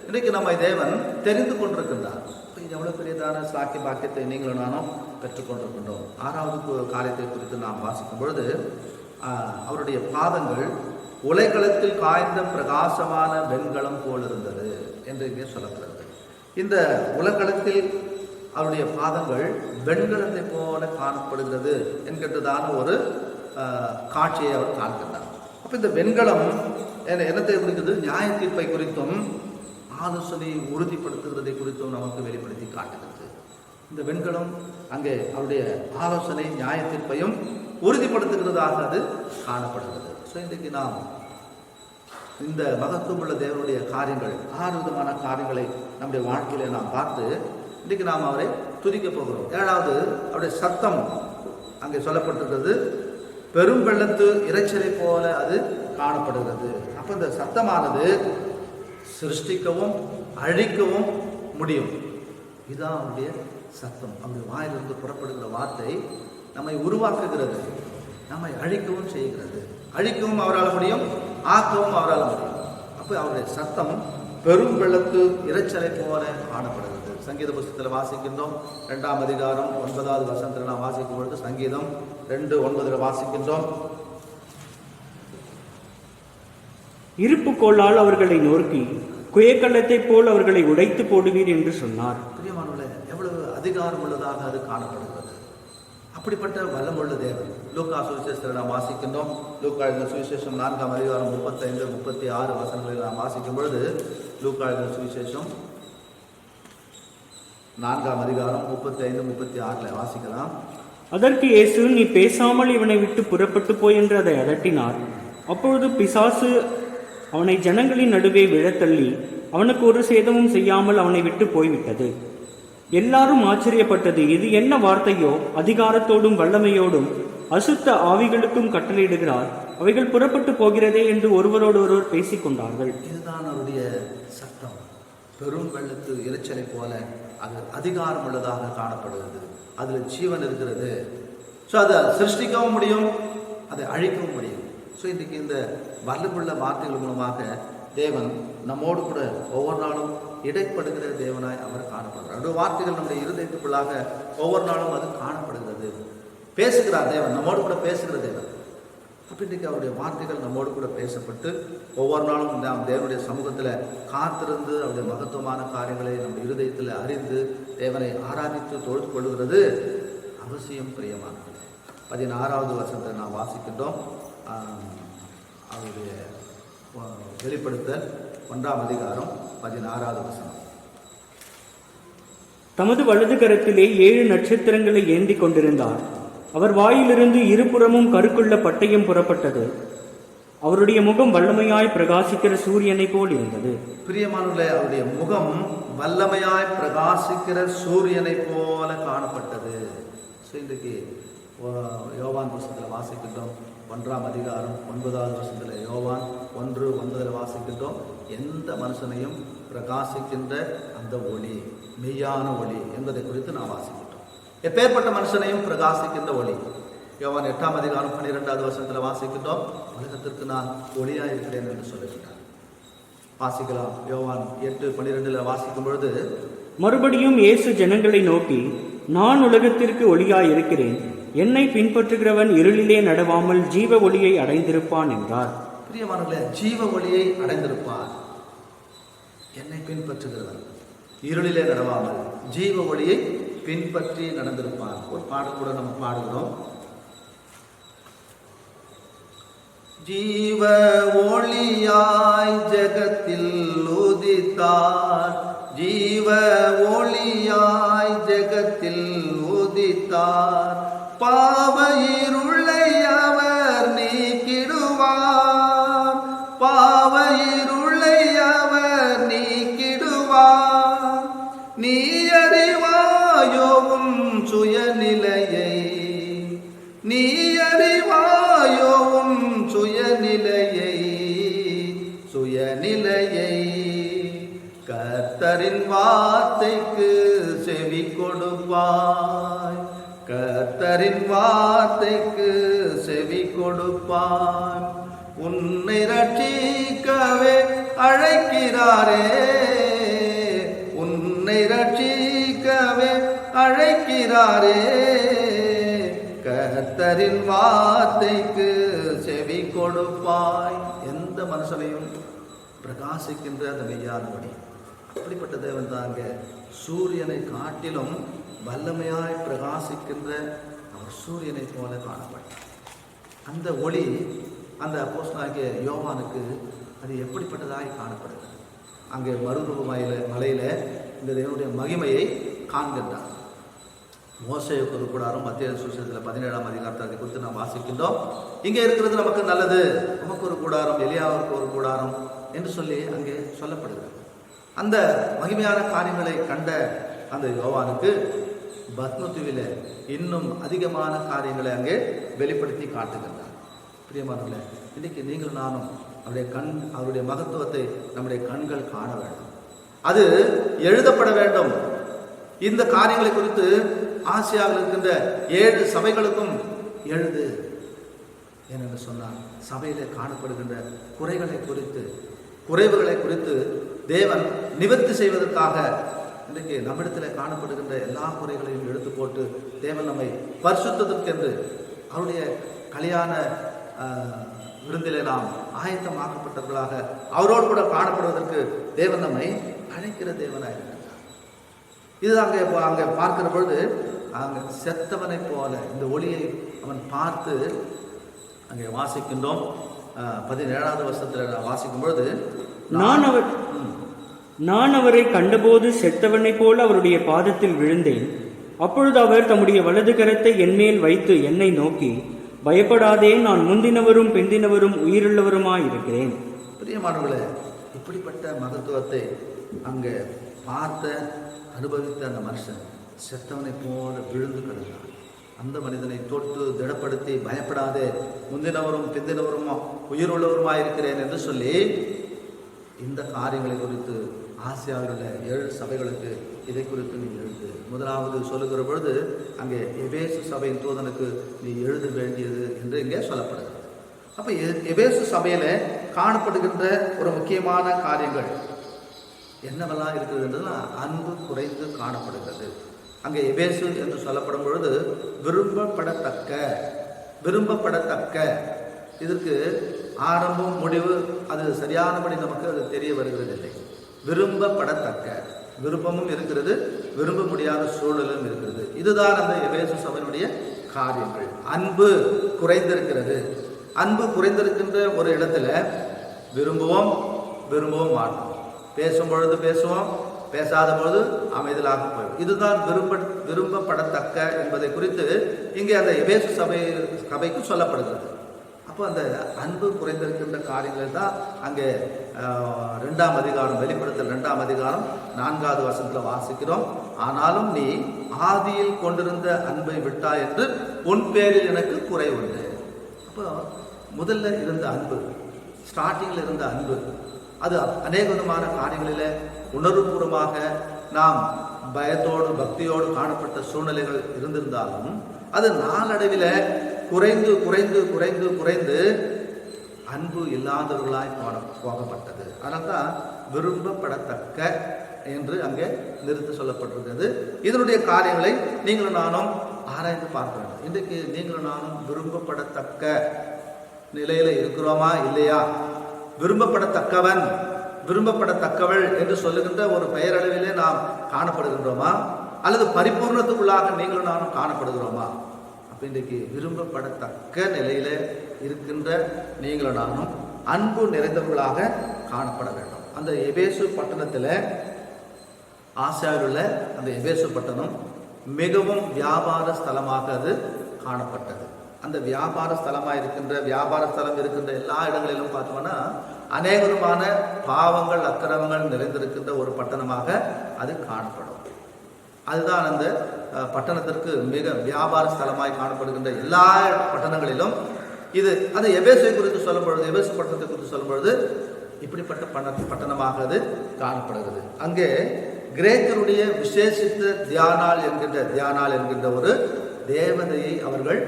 இன்றைக்கு நம்மை தேவன் தெரிந்து கொண்டிருக்கின்றார். இது எவ்வளவு பெரியதான சாக்கிய பாக்கியத்தை நீங்களும் நானும் பெற்றுக்கொண்டிருக்கின்றோம். 6வது காரியத்தை குறித்து நாம் வாசிக்கும் பொழுது, அவருடைய பாதங்கள் உலைக்களத்தில் காய்ந்த பிரகாசமான வெண்கலம் போல் இருந்தது என்று இங்கே சொல்லப்படுகிறது. இந்த உலகளத்தில் அவருடைய பாதங்கள் வெண்கலத்தை போல காணப்படுகிறது என்கின்றதான ஒரு காட்சியை அவர் காண்கின்றார். அப்போ இந்த வெண்கலம் என்னத்தை குறிக்கிறது? நியாய தீர்ப்பை குறித்தும் ஆலோசனை உறுதிப்படுத்துகிறதை குறித்தும் நமக்கு வெளிப்படுத்தி காட்டுகிறது. இந்த வெண்கலம் அங்கே அவருடைய ஆலோசனை நியாய தீர்ப்பையும் உறுதிப்படுத்துகிறதாக அது காணப்படுகிறது. ஸோ இன்றைக்கு நாம் இந்த மகத்துவமுள்ள தேவனுடைய காரியங்கள் 6 விதமான காரியங்களை நம்முடைய வாழ்க்கையில நாம் பார்த்து இன்றைக்கு நாம் அவரை துதிக்க போகிறோம். 7வது, அவருடைய சத்தம் அங்கே சொல்லப்பட்டிருக்கிறது, பெரும் வெள்ளத்து இரைச்சலை போல அது காணப்படுகிறது. அப்போ இந்த சத்தமானது சிருஷ்டிக்கவும் அழிக்கவும் முடியும். இதுதான் அவருடைய சத்தம். அவருடைய வாயிலிருந்து புறப்படுகிற வார்த்தை நம்மை உருவாக்குகிறது, நம்மை அழிக்கவும் செய்கிறது. அழிக்கவும் அவரால் முடியும், ஆக்கவும் அவரால் முடியும். அப்போ அவருடைய சத்தம் பெரும் வெள்ளத்து இரைச்சலை போல காணப்படுகிறது. சங்கீத புஸ்தகத்தில் வாசிக்கின்றோம். 2ஆம் அதிகாரம் 9வது வசனத்தில் நாம் வாசிக்கும் பொழுது சங்கீதம் 2:9 வாசிக்கின்றோம். இருப்பு கோளால் அவர்களை நோக்கி குயக்கல்லத்தை போல் அவர்களை உடைத்து போடுவீர் என்று சொன்னார். பிரியமானவர்களே, எவ்வளவு அதிகாரம் உள்ளதாக அது காணப்படுகிறது. அப்படிப்பட்ட வல்லமுள்ள தேவன். லூக்கா சுவிசேஷத்தில் நாம் வாசிக்கின்றோம். லூக்கா எழுதின சுவிசேஷம் 4ஆம் அதிகாரம் 35, 36 வசனங்களில் நாம் வாசிக்கும் பொழுது, லூக்கா எழுதின சுவிசேஷம் 4ஆம் அதிகாரம் 35, 36 வாசிக்கலாம். அதற்கு இயேசு, நீ பேசாமல் இவனை விட்டு புறப்பட்டு போய் என்று அதை அதட்டினார். அப்பொழுது பிசாசு அவனை ஜனங்களின் நடுவே விழத்தள்ளி அவனுக்கு ஒரு சேதமும் செய்யாமல் அவனை விட்டு போய்விட்டது. எல்லாரும் ஆச்சரியப்பட்டது, இது என்ன வார்த்தையோ? அதிகாரத்தோடும் வல்லமையோடும் அசுத்த ஆவிகளுக்கும் கட்டளையிடுகிறார், அவைகள் புறப்பட்டு போகிறதே என்று ஒருவரோடு ஒருவர் பேசிக் கொண்டார்கள். இதுதான் அவருடைய சத்தம். பெரும் வெள்ளத்து இரைச்சலை போல அது அதிகாரம் உள்ளதாக காணப்படுகிறது. அதில் ஜீவன் இருக்கிறது. ஸோ அதை சிருஷ்டிக்கவும் முடியும், அதை அழிக்கவும் முடியும். ஸோ இன்றைக்கு இந்த வல்லமுள்ள வார்த்தைகள் மூலமாக தேவன் நம்மோடு கூட ஒவ்வொரு நாளும் இடைப்படுகிற தேவனாய் அவர் காணப்படுகிறார். அவருடைய வார்த்தைகள் நம்முடைய இருதயத்துக்குள்ளாக ஒவ்வொரு நாளும் அது காணப்படுகிறது. பேசுகிறார் தேவன், நம்மோடு கூட பேசுகிற தேவன். அப்போ இன்றைக்கு அவருடைய வார்த்தைகள் நம்மோடு கூட பேசப்பட்டு ஒவ்வொரு நாளும் நாம் தேவனுடைய சமூகத்தில் காத்திருந்து அவருடைய மகத்துவமான காரியங்களை நம்ம இருதயத்தில் அறிந்து தேவனை ஆராதித்து தொழுது கொள்கிறது அவசியம். பிரியமானது 16வது வசனத்தை நாம் வாசிக்கின்றோம். அவருடைய வெளிப்படுத்தல் 1ஆம் அதிகாரம் 16வது வசனம். தமது வலது கரத்திலே 7 நட்சத்திரங்களை ஏந்தி கொண்டிருந்தார். அவர் வாயிலிருந்து இருபுறமும் கருக்குள்ள பட்டயம் புறப்பட்டது. அவருடைய முகம் வல்லமையாய் பிரகாசிக்கிற சூரியனைப் போல் இருந்தது. பிரியமானவர்களே, அவருடைய முகம் வல்லமையாய் பிரகாசிக்கிற சூரியனை போல காணப்பட்டது. இன்றைக்கு யோவான் புத்தகத்தில் வாசிக்கின்றோம், 1ஆம் அதிகாரம் 9வது வசனத்தில் யோவான் 1:9 வாசிக்கின்றோம். எந்த மனுஷனையும் பிரகாசிக்கின்ற அந்த ஒளி மெய்யான ஒளி என்பதை குறித்து நாம் வாசிக்கின்றோம். எப்பேற்பட்ட மனுஷனையும் பிரகாசிக்கின்ற ஒளி. யோவான் 8ஆம் அதிகாரம் 12வது வசனத்தில் வாசிக்கின்றோம், உலகத்திற்கு நான் ஒளியாக இருக்கிறேன் என்று சொல்லுகிறார். வாசிக்கலாம். யோவான் 8:12 வாசிக்கும் பொழுது, மறுபடியும் இயேசு ஜனங்களை நோக்கி, நான் உலகத்திற்கு ஒளியாய் இருக்கிறேன், என்னை பின்பற்றுகிறவன் இருளிலே நடவாமல் ஜீவ ஒளியை அடைந்திருப்பான் என்றார். பிரியமானவர்களே, ஜீவ ஒளியை அடைந்திருப்பான். என்னை பின்பற்றுகிறவன் இருளிலே நடவாமல் ஜீவ ஒளியை பின்பற்றி நடந்திருப்பான். ஒரு பாடல் கூட நம்ம பாடுகிறோம். ஜீவ ஒளியாய் ஜகத்தில் உதித்தார், ஜீவ ஒளியாய் ஜகத்தில் உதித்தார், பாவ இருளை அவர் நீக்கிடுவார், பாவ இருளை அவர் நீக்கிடுவார். நீ அறிவாயோவும் சுயநிலையை, நீ அறிவாயோவும் சுயநிலையை, சுயநிலையை. கர்த்தரின் வார்த்தைக்கு செவி கொடுப்பாய், கர்த்தரின் வார்த்தைக்கு செவி கொடுப்பாய். உன்னை ரட்சிக்கவே அழைக்கிறாரே, உன்னை ரட்சிக்கவே அழைக்கிறாரே. கர்த்தரின் வார்த்தைக்கு செவி கொடுப்பாய். எந்த மனுஷனையும் பிரகாசிக்கின்ற அந்த மெய்யான ஒளி. அப்படிப்பட்ட தேவன் தாங்க சூரியனை காட்டிலும் வல்லமையாய் பிரகாசிக்கின்ற அவர் சூரியனை போல காணப்பட்டார். அந்த ஒளி அந்த அப்போஸ்தலனாகிய யோவானுக்கு அது எப்படிப்பட்டதாய் காணப்படுகிறது. அங்கே மறுரூப மலையில இந்த தேவனுடைய மகிமையை காண்கின்றார். மோசேயுக்கு ஒரு கூடாரம் மத்திய சுவிசேஷத்தில் 17ஆம் அதிகாரத்தை குறித்து நாம் வாசிக்கின்றோம். இங்கே இருக்கிறது நமக்கு நல்லது, நமக்கு ஒரு கூடாரம், எலியாவுக்கு ஒரு கூடாரம் என்று சொல்லி அங்கே சொல்லப்படுகிறது. அந்த மகிமையான காரியங்களை கண்ட அந்த யோவானுக்கு பத்மத்துவில இன்னும் அதிகமான காரியங்களை அங்கே வெளிப்படுத்தி காட்டுகின்றார். பிரியமானவர்களே, இன்னைக்கு நீங்கள் நானும் அவருடைய மகத்துவத்தை நம்முடைய கண்கள் காண வேண்டும். அது எழுதப்பட வேண்டும். இந்த காரியங்களை குறித்து ஆசியாவில் இருக்கின்ற 7 சபைகளுக்கும் எழுது என்று சொன்னார். சபையிலே காணப்படுகின்ற குறைவுகளை குறித்து தேவன் நிவர்த்தி செய்வதற்காக இன்றைக்கு நம்மிடத்தில் காணப்படுகின்ற எல்லா குறைகளையும் எடுத்து போட்டு தேவன் நம்மை பரிசுத்தத்திற்கென்று அவருடைய கல்யாண விருந்திலே நாம் ஆயத்தமாக்கப்பட்டவர்களாக அவரோடு கூட காணப்படுவதற்கு தேவன் நம்மை அழைக்கிற தேவனாக இருக்கிறார். இது அங்கே பார்க்கிற பொழுது அங்கே செத்தவனை போல இந்த ஒளியை அவன் பார்த்து அங்கே வாசிக்கின்றோம். 17வது வசனத்தில் வாசிக்கும் பொழுது, நான் அவரை கண்டபோது செத்தவனைப் போல அவருடைய பாதத்தில் விழுந்தேன். அப்பொழுது அவர் தம்முடைய வலது கரத்தை என்மேல் வைத்து என்னை நோக்கி, பயப்படாதே, நான் முந்தினவரும் பிந்தினவரும் உயிருள்ளவருமாயிருக்கிறேன். பிரியமானவர்களே, இப்படிப்பட்ட மகத்துவத்தை அங்கே பார்த்த அனுபவித்த அந்த மனுஷன் செத்தவனை போல விழுந்து கிடந்தார். அந்த மனிதனை தொட்டு திடப்படுத்தி, பயப்படாதே, முந்தினவரும் பிந்தினவரும் உயிருள்ளவருமாயிருக்கிறேன் என்று சொல்லி இந்த காரியங்களை குறித்து ஆசியாவில் உள்ள 7 சபைகளுக்கு இதை குறித்து நீ எழுது. முதலாவது சொல்லுகிற பொழுது அங்கே எபேசு சபையின் தூதனுக்கு நீ எழுத வேண்டியது என்று இங்கே சொல்லப்படுகிறது. அப்போ எபேசு சபையில காணப்படுகின்ற ஒரு முக்கியமான காரியங்கள் என்னவெல்லாம் இருக்கிறது என்றுனா, அன்பு குறைந்து காணப்படுகிறது. அங்கே எபேசு என்று சொல்லப்படும் பொழுது விரும்பப்படத்தக்க இதற்கு ஆரம்பம் முடிவு அது சரியானபடி நமக்கு அது தெரிய வருகிறது இல்லை. விரும்பப்படத்தக்க விருப்பமும் இருக்கிறது, விரும்ப முடியாத சூழலும் இருக்கிறது. இதுதான் அந்த எபேசு சபையினுடைய காரியங்கள். அன்பு குறைந்திருக்கிறது. அன்பு குறைந்திருக்கின்ற ஒரு இடத்துல விரும்பவும் மாட்டோம். பேசும் பொழுது பேசுவோம், பேசாத பொழுது அமைதலாக போய்டும். இதுதான் விரும்பப்படத்தக்க என்பதை குறித்து இங்கே அந்த எபேசு சபைக்கு சொல்லப்படுகிறது. அப்போ அப்போ அந்த அன்பு குறைந்திருக்கின்ற காரியங்கள் தான் அங்கே 2ஆம் அதிகாரம், வெளிப்படுத்தல் 2ஆம் அதிகாரம் 4வது வசனத்தில் வாசிக்கிறோம். ஆனாலும் நீ ஆதியில் கொண்டிருந்த அன்பை விட்டா என்று உன் பேரில் எனக்கு குறை உண்டு. அப்போ முதல்ல இருந்த அன்பு, ஸ்டார்டிங்கில் இருந்த அன்பு, அது அநேக விதமான காரியங்களில் உணர்வுபூர்வமாக நாம் பயத்தோடு பக்தியோடு காணப்பட்ட சூழ்நிலைகள் இருந்திருந்தாலும் அது நாளடைவில் குறைந்து குறைந்து குறைந்து குறைந்து அன்பு இல்லாதவர்களாய் போகப்பட்டது. அதனால தான் விரும்பப்படத்தக்க என்று அங்கே நிறுத்தி சொல்லப்பட்டிருக்கிறது. இதனுடைய காரியங்களை நீங்களும் நானும் ஆராய்ந்து பார்க்க வேண்டும். இன்றைக்கு நீங்களும் நானும் விரும்பப்படத்தக்க நிலையில இருக்கிறோமா இல்லையா? விரும்பப்படத்தக்கவன், விரும்பப்படத்தக்கவள் என்று சொல்லுகின்ற ஒரு பெயரளவிலே நாம் காணப்படுகின்றோமா, அல்லது பரிபூர்ணத்துக்குள்ளாக நீங்களும் நானும் காணப்படுகிறோமா? அப்ப இன்றைக்கு விரும்பப்படத்தக்க நிலையில இருக்கின்ற நீங்களும் நானும் அன்பு நிறைந்தவர்களாக காணப்பட வேண்டும். அந்த எபேசு பட்டணத்தில், ஆசியாவில் உள்ள அந்த எபேசு பட்டணம் மிகவும் வியாபார ஸ்தலமாக அது காணப்பட்டது. அந்த வியாபார ஸ்தலமாக இருக்கின்ற, வியாபார ஸ்தலம் இருக்கின்ற எல்லா இடங்களிலும் பார்த்தோம்னா அநேகமான பாவங்கள் அக்கிரமங்கள் நிறைந்திருக்கின்ற ஒரு பட்டணமாக அது காணப்படும். அதுதான் அந்த பட்டணத்திற்கு மிக வியாபார ஸ்தலமாய் காணப்படுகின்ற எல்லா பட்டணங்களிலும் இது. அது எபேசை குறித்து சொல்லும் பொழுது, எபேசு பட்டணத்தை குறித்து சொல்லும் பொழுது இப்படிப்பட்ட பட்டணமாக அது காணப்படுகிறது. அங்கே கிரேக்கருடைய விசேஷித்த தியானாள் என்கின்ற ஒரு தேவதையை அவர்கள்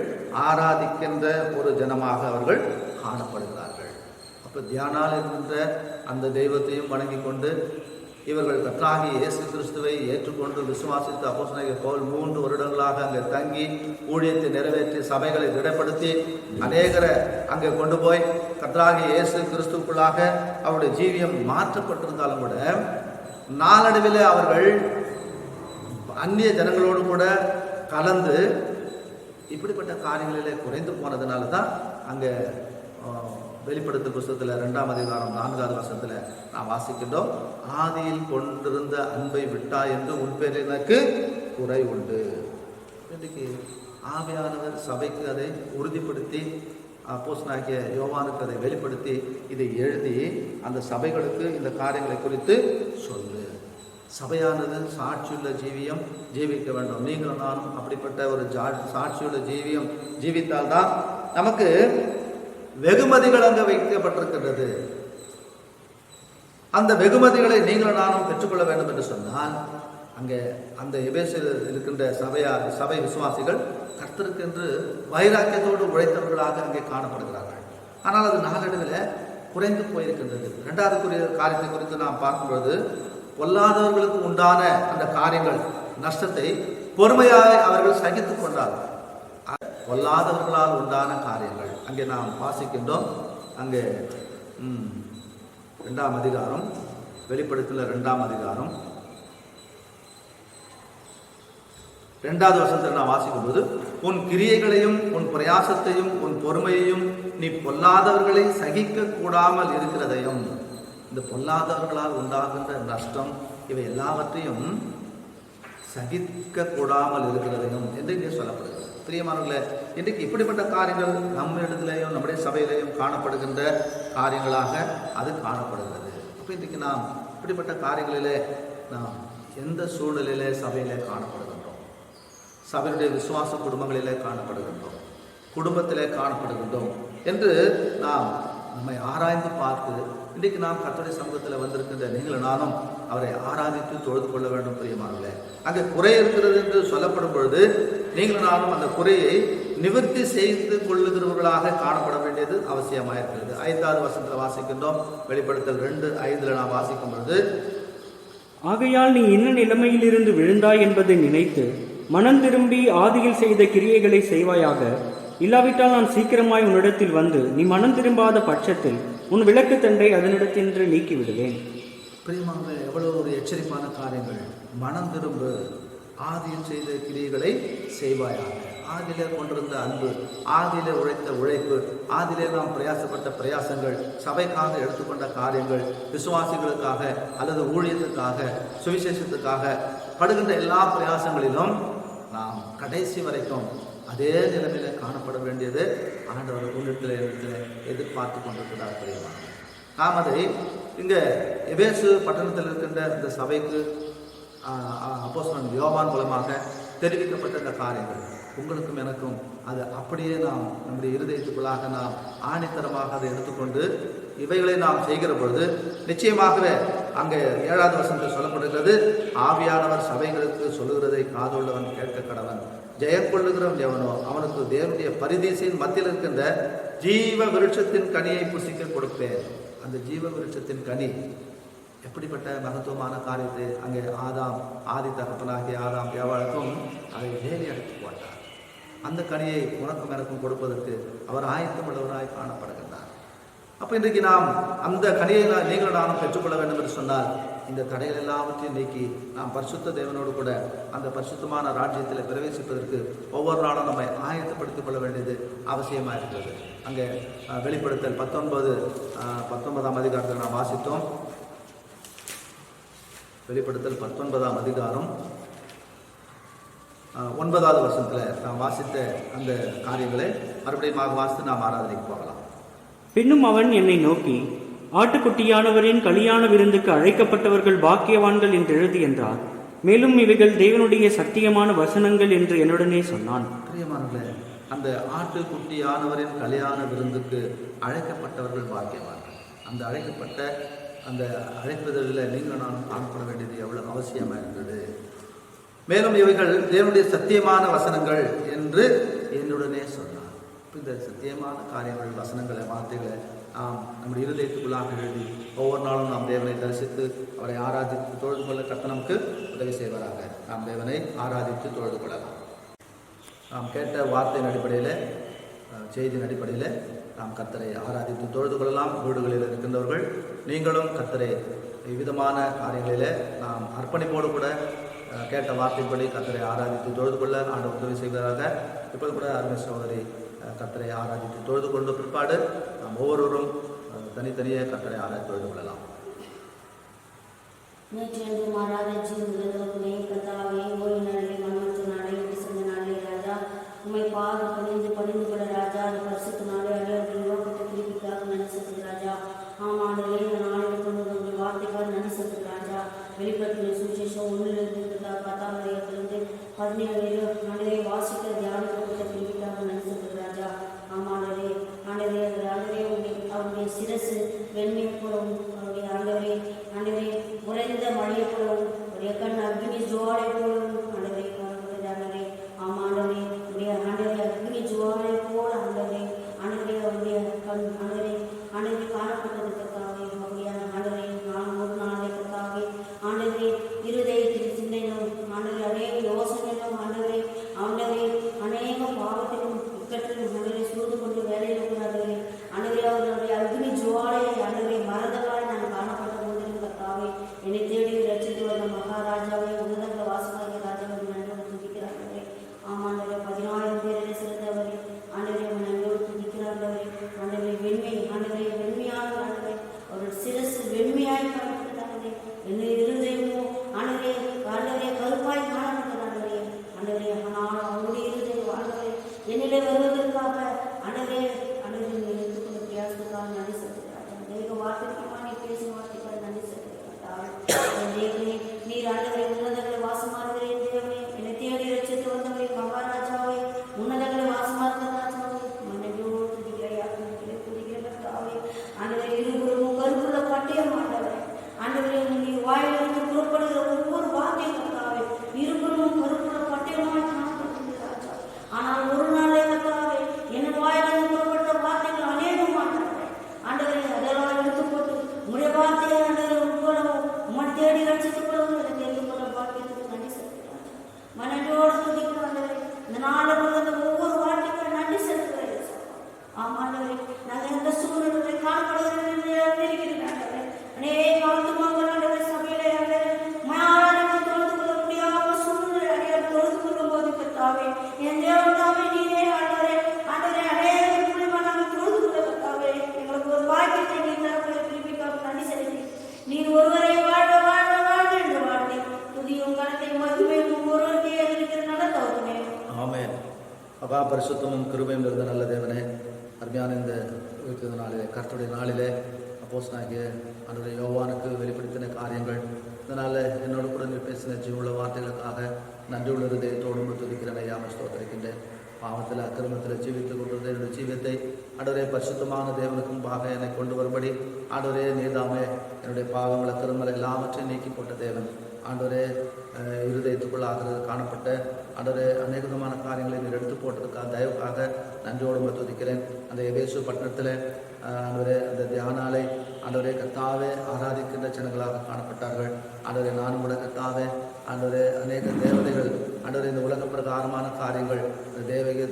ஆராதிக்கின்ற ஒரு ஜனமாக அவர்கள் காணப்படுகிறார்கள். அப்போ தியானாள் என்கின்ற அந்த தெய்வத்தையும் வணங்கி கொண்டு இவர்கள் கர்த்தராகிய இயேசு கிறிஸ்துவை ஏற்றுக்கொண்டு விசுவாசித்து அப்போஸ்தலனாகிய பவுல் 3 வருடங்களாக அங்கே தங்கி ஊழியத்தை நிறைவேற்றி சபைகளை திடப்படுத்தி அநேகரை அங்கே கொண்டு போய் கர்த்தராகிய இயேசு கிறிஸ்துக்குள்ளாக அவருடைய ஜீவியம் மாற்றப்பட்டிருந்தாலும் கூட நாளடைவில் அவர்கள் அந்நிய ஜனங்களோடு கூட கலந்து இப்படிப்பட்ட காரியங்களிலே குறைந்து போனதுனால தான் அங்கே வெளிப்படுத்தல் புத்தகத்தில் 2ஆம் அதிகாரம் 4வது வசனத்தில் நான் வாசிக்கின்றோம். ஆதியில் கொண்டிருந்த அன்பை விட்டா என்று உன் பேரில் எனக்கு குறை உண்டு. இன்றைக்கு ஆவியானவர் சபைக்கு அதை உறுதிப்படுத்தி, அப்போஸ்தலனாகிய யோவானுக்கு அதை வெளிப்படுத்தி இதை எழுதி அந்த சபைகளுக்கு இந்த காரியங்களை குறித்து சொல்லு. சபையானது சாட்சியுள்ள ஜீவியம் ஜீவிக்க வேண்டும். நீங்களும் நானும் அப்படிப்பட்ட ஒரு சாட்சியுள்ள ஜீவியம் ஜீவித்தால்தான் நமக்கு வெகுமதிகள் அங்கே வைக்கப்பட்டிருக்கிறது. அந்த வெகுமதிகளை நீங்களும் நானும் பெற்றுக்கொள்ள வேண்டும் என்று சொன்னால் அங்கே அந்த எபேசில் இருக்கின்ற சபை விசுவாசிகள் கர்த்தருக்கு என்று வைராக்கியத்தோடு உழைத்தவர்களாக அங்கே காணப்படுகிறார்கள். ஆனால் அது நாளடைவில் குறைந்து போயிருக்கின்றது. 2வது காரியத்தை குறித்து நாம் பார்க்கும்போது பொல்லாதவர்களுக்கு உண்டான அந்த காரியங்கள் நஷ்டத்தை பொறுமையாக அவர்கள் சகித்துக் கொண்டார்கள். பொல்லாதவர்களால் உண்டான காரியங்கள் அங்கே நாம் வாசிக்கின்றோம். அங்கே 2ஆம் அதிகாரம், வெளிப்படுத்தல 2ஆம் அதிகாரம் 2வது வசனத்தில் நான் வாசிக்கும்போது, உன் கிரியைகளையும் உன் பிரயாசத்தையும் உன் பொறுமையையும் நீ பொல்லாதவர்களை சகிக்க கூடாமல் இருக்கிறதையும், இந்த பொல்லாதவர்களால் உண்டாகின்ற நஷ்டம் இவை எல்லாவற்றையும் சகிக்க கூடாமல் இருக்கிறதையும் என்று இங்கே சொல்லப்படுகிறது. பிரியமானவர்களே, இன்றைக்கு இப்படிப்பட்ட காரியங்கள் நம்ம இடத்துலையும் நம்முடைய சபையிலையும் காணப்படுகின்ற காரியங்களாக அது காணப்படுகிறது. அப்போ இன்றைக்கு நாம் இப்படிப்பட்ட காரியங்களிலே நாம் எந்த சூழ்நிலையிலே சபையிலே காணப்படுகின்றோம்? சபையுடைய விசுவாச குடும்பங்களிலே காணப்படுகின்றோம், குடும்பத்திலே காணப்படுகின்றோம் என்று நாம் நம்மை ஆராய்ந்து பார்த்து இன்றைக்கு நாம் கர்த்தருடைய சமூகத்தில் வந்திருக்கின்ற நீங்களும் நானும் அவரை ஆராதித்து தொழுது கொள்ள வேண்டும். பிரியமானவர்களே, அங்கே குறை இருக்கிறது என்று சொல்லப்படும் பொழுது நீங்களும் நானும் அந்த குறையை நிவர்த்தி செய்து கொள்ளுகிறவர்களாக காணப்பட வேண்டியது அவசியமாக இருக்கிறது. 5வது வசனத்தில் வாசிக்கின்றோம். வெளிப்படுத்தல் 2:5 நாம் வாசிக்கும் பொழுது, ஆகையால் நீ என்ன நிலைமையிலிருந்து விழுந்தாய் என்பதை நினைத்து மனம் திரும்பி ஆதியில் செய்த கிரியைகளை செய்வாயாக. இல்லாவிட்டால் நான் சீக்கிரமாய் உன்னிடத்தில் வந்து நீ மனம் திரும்பாத பட்சத்தில் உன் விளக்கு தண்டை அதனிடத்தின்று நீக்கி விடுவேன். பிரியமானவர்களே, எவ்வளவு ஒரு எச்சரிப்பான காரியங்கள். மனம் திரும்ப, ஆதியில் செய்த கிரியைகளை செய்வாயாக. ஆதியிலே கொண்டிருந்த அன்பு, ஆதியிலே உழைத்த உழைப்பு, ஆதியிலே நாம் பிரயாசப்பட்ட பிரயாசங்கள், சபைக்காக எடுத்துக்கொண்ட காரியங்கள், விசுவாசிகளுக்காக அல்லது ஊழியத்துக்காக சுவிசேஷத்துக்காக படுகின்ற எல்லா பிரயாசங்களிலும் நாம் கடைசி வரைக்கும் அதே நிலைமையில காணப்பட வேண்டியது ஆண்டவர் உள்ளத்தில் எதிர்பார்த்து கொண்டிருக்கிறார் தெரியுமா? நாம் அதை இங்கே எபேசு பட்டணத்தில் இருக்கின்ற இந்த சபைக்கு அப்போஸ்தலன் யோவான் மூலமாக தெரிவிக்கப்பட்ட இந்த காரியங்கள் உங்களுக்கும் எனக்கும் அது அப்படியே நாம் நம்முடைய இருதயத்துக்குள்ளாக நாம் ஆணித்தரமாக அதை எடுத்துக்கொண்டு இவைகளை நாம் செய்கிற பொழுது நிச்சயமாகவே அங்கே 7வது வசனத்தில் சொல்லப்படுகிறது, ஆவியானவர் சபைகளுக்கு சொல்லுகிறதை காதுள்ளவன் கேட்க கடவன், ஜெயம் கொள்ளுகிறவன் எவனோ அவனுக்கு தேவனுடைய பரிதீசையின் மத்தியில் இருக்கின்ற ஜீவ விருட்சத்தின் கனியை புசிக்க கொடுப்பேன். அந்த ஜீவ விருட்சத்தின் கனி எப்படிப்பட்ட மகத்துவமான காரியத்தை அங்கே ஆதி தகப்பனாகிய ஆதாம் ஏவாளுக்கும் அதை வேலி அடைத்து போட்டார். அந்த கனியை உனக்கும் எனக்கும் கொடுப்பதற்கு அவர் ஆயத்தமுள்ளவராய் காணப்படுகின்றார். அப்போ இன்றைக்கு நாம் அந்த கனியை நீங்களும் நானும் பெற்றுக்கொள்ள வேண்டும் என்று சொன்னால் இந்த தடைகள் எல்லாவற்றையும் நீக்கி நாம் பரிசுத்த தேவனோடு கூட அந்த பரிசுத்தமான ராஜ்யத்தில் பிரவேசிப்பதற்கு ஒவ்வொரு நாளும் நம்மை ஆயத்தப்படுத்திக் கொள்ள வேண்டியது அவசியமாக இருக்கிறது. அங்கே வெளிப்படுத்தல் 19ஆம் அதிகாரத்தில் நாம் வாசித்தோம். வெளிப்படுத்தல் 19ஆம் அதிகாரம் 9வது வசனத்தில் நாம் வாசித்த அந்த காரியங்களை மறுபடியும் வாசித்து நாம் ஆராதனைக்கு போகலாம். பின்னும் அவன் என்னை நோக்கி, ஆட்டுக்குட்டியானவரின் கல்யாண விருந்துக்கு அழைக்கப்பட்டவர்கள் பாக்கியவான்கள் என்று எழுதி என்றார். மேலும் இவைகள் தேவனுடைய சத்தியமான வசனங்கள் என்று என்னுடனே சொன்னான். பிரியமானவர்களே, அந்த ஆட்டுக்குட்டியானவரின் கல்யாண விருந்துக்கு அழைக்கப்பட்டவர்கள் பாக்கியவான்கள். அந்த அழைக்கப்பட்ட அந்த அழைப்பதில் நீங்கள் நான் காணப்பட வேண்டியது எவ்வளவு அவசியமாக இருந்தது. மேலும் இவைகள் தேவனுடைய சத்தியமான வசனங்கள் என்று என்னுடனே சொன்னார். இந்த சத்தியமான காரியங்கள், வசனங்களை, வார்த்தைகளை நாம் நம்முடைய இருதயத்துக்குள்ளாக எழுதி ஒவ்வொரு நாளும் நாம் தேவனை தரிசித்து அவரை ஆராதித்து தொழுது கொள்ள கர்த்தர் நமக்கு உதவி செய்வாராக. நாம் தேவனை ஆராதித்து தொழுது கொள்ளலாம். நாம் கேட்ட வார்த்தையின் அடிப்படையில், செய்தியின் அடிப்படையில் நாம் கர்த்தரை ஆராதித்து தொழுது கொள்ளலாம். வீடுகளில் இருக்கின்றவர்கள் நீங்களும் கர்த்தரை விதமான காரியங்களில் நாம் அர்ப்பணிப்போடு கூட கேட்ட வார்த்தைப்படி கர்த்தரை ஆராதித்து தொழுது கொள்ள ஆண்டவர் உதவி செய்வதாக. இப்போது கூட அருமை சகோதரி கர்த்தரை ஆராதித்து தொழுது கொண்ட பிற்பாடு நாம் ஒவ்வொருவரும் தனித்தனியே கர்த்தரை ஆராய்ச்சி தொழுது கொள்ளலாம். வெளிப்படுத்தின சுவிசேஷம் 1-17 வாசிக்க தியானிக்கப்பட்ட பிரிவுக்காக நடிச்சிருக்கு ராஜா. ஆமாண்டரே ஆண்டவரே ஆண்டவரே அவருடைய சிரசு வெண்மை போலவும் அவருடைய ஆண்டவரே உறைந்த மழையை போலவும் அவருடைய கண் அக்னி ஜுவாலை போலவும் ஆண்டவரே ஆண்டவரே ஆமாண்டவரே உடைய ஆண்டவரே அக்னி ஜுவாலை போல ஆண்டவரே அவருடைய கண் ஆண்டவரே காணப்பட்டதுக்காகவே அப்படியான ஆண்டவரே நான் ஒரு நாளைக்காகவே ஆண்டவரே இருதயத்தில் சிந்தனையும் ஆண்டவரே அநேக யோசனைகளும் ஆண்டவரே அநேக பாவத்திலும் இக்கட்டிலும் ஆண்டவரை சூழ்ந்து கொண்டு வேலையில் கூடாதவரே ஆண்டவரே அவர்களுடைய அக்னி ஜுவாலையை ஆண்டவரை மறந்தவாறு நான் காணப்பட்ட போதிலும் கர்த்தாவே என்னை தேடி ரட்சித்து வந்த மகாராஜாவை உன்னத வாசனாகிய ராஜாவை நன்றோடு துதிக்கிறார்களே. ஆமாண்டவரே 14 பேரை சிறந்தவரே ஆண்டவரை நன்றோடு துதிக்கிறார்களே. ஆண்டவரை வெண்மையான ஆண்டவரை அவருடைய சிரசு வெண்மையாய் காணப்பட்டதாகவே என்னை இருதயமோ ஆண்டவரே கருப்பாய் காணப்பட்டதாகவே ஆண்டவரே. ஆனால் அவருடைய இருதயம் ஆண்டவரை என்னிலே வருவதற்காக ஆண்டவரே எடுத்துக்கொண்ட பிரயாசத்துக்காக நன்றி செலுத்துகிறார். தேவ வார்த்தைக்காக நீ பேசும் வார்த்தைக்காக நன்றி செலுத்துகிறார். தேவனே நீர் ஆண்டவரை உன்னதங்களை வாசமானவரே தேவனே என்னை தேடி ரட்சித்து வந்தவரை மகாராஜாவை உன்னதங்களை வாசமானவரே மனைவியோடு துதிக்கிறாவே ஆண்டவரை இருபுறமும் கருப்புள்ள பட்டயம் ஆண்டவரே நீ வாயிலிருந்து புறப்படுகிற ஒவ்வொரு வார்த்தையும் கர்த்தாவே இருபுறமும் கருப்புள்ள பட்டயமாய் காணப்படுகிறது ராஜா. ஆனால் ஒரு நாளே கர்த்தாவே என் வாயிலிருந்து புறப்பட்ட வார்த்தைகள் அநேகம் ஆண்டவரை அதெல்லாம் எடுத்து போட்டு உடைய வார்த்தையை ஆண்டவரை உட்கொள்ளவும் உம்மை தேடி ரட்சித்துக் கொள்ளவும் எனக்கு எடுத்துக்கொள்ள வார்த்தைக்கு நன்றி செலுத்துகிறார். மனைவியோடு துதிக்கிற ஆண்டவரை இந்த நாளில் அந்த ஒவ்வொரு வார்த்தைக்கும் நன்றி செலுத்துகிறேன். ஆமாண்டவரே நாங்கள் எந்த சூழ்நிலை காணப்படுகிறோம் அநேக ஆத்துமாக்கள் சபையிலே ஆராதனை தொழுது கொள்ள முடியாத சூழ்நிலை அடையாளம் தொழுது கொள்ளும் போது கர்த்தாவே என் தேவதாவே நீரே ஆண்டவரே அநேக மூலியமாக நாங்கள் தொழுது கொள்ள கர்த்தாவே எங்களுக்கு ஒரு பாக்கியத்தை நீ தரப்பட திருப்பிக்காக நன்றி செலுத்தி நீர் ஒருவரை வாழ்க என்று வாழ்ந்தேன். துதியும் கணத்தை மகிமையும் ஒருவருக்கே இருக்கிற நல்ல தோற்றுமே. ஆமென். மகா பரிசுத்தமும் கிருபையும் இருந்த நல்ல தேவனே, அருமையான இந்த உயிர்த்த நாளிலே, கர்த்தருடைய நாளிலே அப்போஸ்தலனாகிய ஆண்டவரே யோவானுக்கு வெளிப்படுத்தின காரியங்கள், இதனால் என்னோட கூட நீ பேசின ஜீவனுள்ள வார்த்தைகளுக்காக நன்றியுள்ள இதயத்தோடு துதிக்கிறேன் ஐயா. ஸ்தோத்திரிக்கின்றேன். பாவத்தில் அக்கிரமத்தில் ஜீவித்துக் கொண்டிருந்த என்னுடைய ஜீவியத்தை ஆண்டவரே பரிசுத்தமான தேவனுக்கு முன்பாக என்னை கொண்டு வரும்படி ஆண்டவரே நீதாமே என்னுடைய பாவங்கள் அக்கிரமங்கள் எல்லாவற்றையும் நீக்கி போட்ட தேவன். ஆண்டவரே இருதயத்துக்குள்ளாகிறது காணப்பட்ட ஆண்டவரே அநேக விதமான காரியங்களை நீர் எடுத்து போட்டதுக்காக தயவுக்காக நன்றியோடு துதிக்கிறேன். அந்த எபேசு பட்டணத்தில் ஆண்டவரே அந்த தியானாலை ஆண்டவரே கர்த்தாவே ஆராதிக்கின்ற ஜனங்களாக காணப்பட்டார்கள். ஆண்டவரே நானும் கூட கர்த்தாவே ஆண்டவரே அநேக தேவதைகள் ஆண்டவரே இந்த உலக பிரகாரமான காரியங்கள்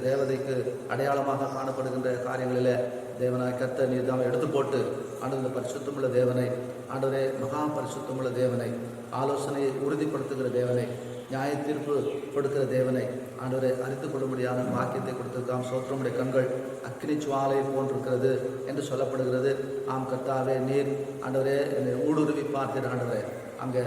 தேவதைக்கு அடையாளமாக காணப்படுகின்ற காரியங்களில் தேவனாய் கர்த்தர் நீர் தான் எடுத்து போட்டு ஆண்டவர் இந்த பரிசுத்தமுள்ள தேவனை ஆண்டவரே மகா பரிசுத்தமுள்ள தேவனை ஆலோசனையை உறுதிப்படுத்துகிற தேவனை நியாய தீர்ப்பு கொடுக்கிற தேவனை ஆண்டவரை அறிந்து கொள்ளும்படியான வாக்கியத்தை கொடுத்திருக்காம். சோத்திரமுடைய கண்கள் அக்கினி சுவாலை போன்றிருக்கிறது என்று சொல்லப்படுகிறது. ஆம் கர்த்தாவே நீர் ஆண்டவரே என்னை ஊடுருவி பார்த்தீர். ஆண்டவரே அங்கே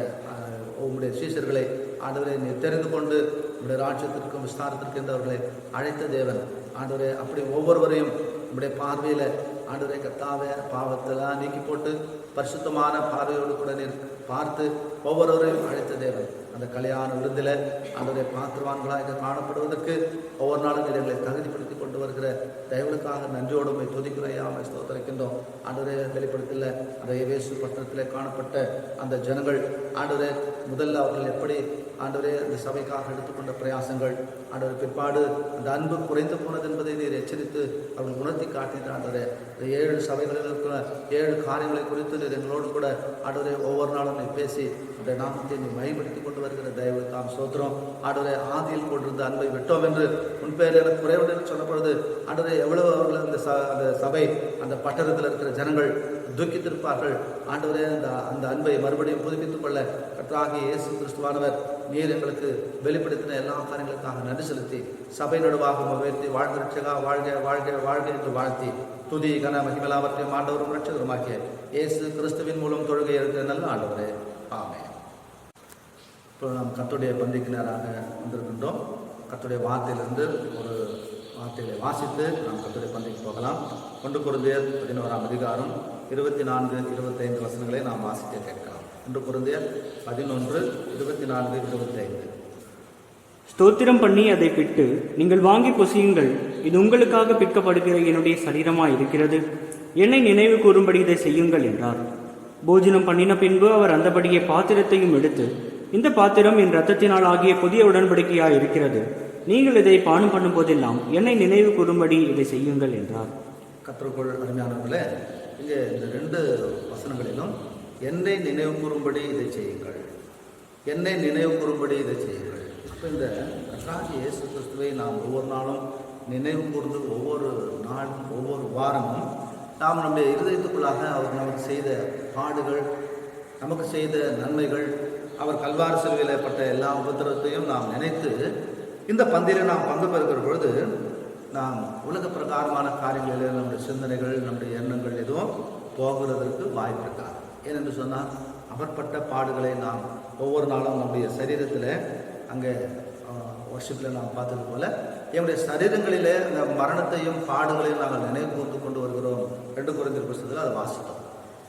உங்களுடைய சீஷர்களை ஆண்டவரை நீர் தெரிந்து கொண்டு உங்களுடைய ராஜ்யத்திற்கும் விஸ்தாரத்திற்கு என்று அவர்களை அழைத்த தேவன். ஆண்டவரே அப்படி ஒவ்வொருவரையும் உங்களுடைய பார்வையில் ஆண்டவரை கர்த்தாவே பாவத்தெல்லாம் நீக்கி போட்டு பரிசுத்தமான பார்வையோடு கூட நீர் பார்த்து ஒவ்வொருவரையும் அழைத்த தேவன். அந்த கல்யாண விருந்தில் ஆண்டவரை பாத்திரவான்களாக காணப்படுவதற்கு ஒவ்வொரு நாளும் எங்களை தகுதிப்படுத்தி கொண்டு வருகிற தயவுகளுக்காக நன்றியோடு துதிக்குறையாமல் ஸ்தோத்திரிக்கின்றோம். ஆண்டவரை வெளிப்படுத்தல அந்த எபேசு பட்டணத்தில் காணப்பட்ட அந்த ஜனங்கள் ஆண்டவரை முதல்ல அவர்கள் எப்படி ஆண்டவரே அந்த சபைக்காக எடுத்துக்கொண்ட பிரயாசங்கள் ஆண்டவர் பிற்பாடு அந்த அன்பு குறைந்து போனது என்பதை நீர் எச்சரித்து அவர்கள் உணர்த்தி காட்டினார். ஆண்டவரே இந்த 7 சபைகளில் இருக்கிற 7 காரியங்களை குறித்து நீர் எங்களோடு கூட ஆண்டவரே ஒவ்வொரு நாளும் நீ பேசி அந்த நாமத்தை நீ மைப்படுத்தி கொண்டு வருகிற தயவு தாம் சோத்திரம். ஆண்டவரே ஆதியில் கொண்டிருந்த அன்பை விட்டோம் என்று முன்பேர் எனக்கு குறைவுடன் என்று சொல்லப்படுது. ஆண்டவரே எவ்வளவு அவர்கள் அந்த சபை அந்த பட்டணத்தில் இருக்கிற ஜனங்கள் துக்கித்திருப்பார்கள். ஆண்டவரே அந்த அன்பை மறுபடியும் புதுப்பித்துக் கொள்ள கர்த்தராகிய இயேசு கிறிஸ்துவானவர் நீர் எங்களுக்கு வெளிப்படுத்தின எல்லா காரியங்களுக்காக நன்றி செலுத்தி சபை நடுவாக உயர்த்தி வாழ்ந்த ரட்சகா வாழ்க வாழ்க வாழ்க என்று வாழ்த்தி துதி கன மகிமலாவற்றையும் ஆண்டவரும் ரட்சகருமாக்கிய இயேசு கிறிஸ்துவின் மூலம் தொழுகை இருக்கிற நல்ல ஆண்டவரே, ஆமென். இப்போ நாம் கர்த்தருடைய பந்திக்கு நேராக வந்திருக்கின்றோம். கர்த்தருடைய வார்த்தையிலிருந்து ஒரு வார்த்தைகளை வாசித்து நாம் கர்த்தருடைய பந்திக்கு போகலாம். 1 கொரிந்தியர் 11ஆம் அதிகாரம் 24, 25 வசனங்களை நாம் வாசிக்க கேட்கலாம். 1 கொரிந்தியர் 11, 24, 25. ஸ்தோத்திரம் பண்ணி அதை பிட்டு நீங்கள் வாங்கி புசியுங்கள், இது உங்களுக்காக பிற்கப்படுகிற என்னுடைய சரீரமாய் இருக்கிறது, என்னை நினைவு கூறும்படி இதை செய்யுங்கள் என்றார். போஜனம் பண்ணின பின்பு அவர் அந்தபடியே பாத்திரத்தையும் எடுத்து, இந்த பாத்திரம் என் இரத்தத்தினால் ஆகிய புதிய உடன்படிக்கையாய் இருக்கிறது, நீங்கள் இதை பானம் பண்ணும் போதெல்லாம் என்னை நினைவு கூறும்படி இதை செய்யுங்கள் என்றார். கர்த்தருக்குள் அருமையானவர்களே, இங்கே இந்த 2 வசனங்களிலும் என்னை நினைவு கூறும்படி இதை செய்யுங்கள், என்னை நினைவு கூறும்படி இதை செய்யுங்கள். இப்போ இந்த கர்த்தராகிய இயேசு கிறிஸ்துவை நாம் ஒவ்வொரு நாளும் நினைவு கூர்ந்து ஒவ்வொரு நாளும் ஒவ்வொரு வாரமும் நாம் நம்முடைய இருதயத்துக்குள்ளாக அவர் நமக்கு செய்த பாடுகள், நமக்கு செய்த நன்மைகள், அவர் கல்வாரி சிலுவையில் பட்ட எல்லா உபத்திரத்தையும் நாம் நினைத்து இந்த பந்தியில் நாம் பங்கு பெறுகிற பொழுது நாம் உலக பிரகாரமான காரியங்களில் நம்முடைய சிந்தனைகள், நம்முடைய எண்ணங்கள் எதுவும் போகிறதற்கு வாய்ப்பு இருக்காது. ஏனென்று சொன்னால் அவர் பட்ட பாடுகளை நாம் ஒவ்வொரு நாளும் நம்முடைய சரீரத்தில் அங்கே வர்ஷிப்பில் நாம் பார்த்தது போல என்னுடைய சரீரங்களிலே அந்த மரணத்தையும் பாடுகளையும் நாங்கள் நினைவு கூர்ந்து கொண்டு வருகிறோம். 2 கொரிந்தியர் புத்தகத்தில் அதை வாசித்தோம்.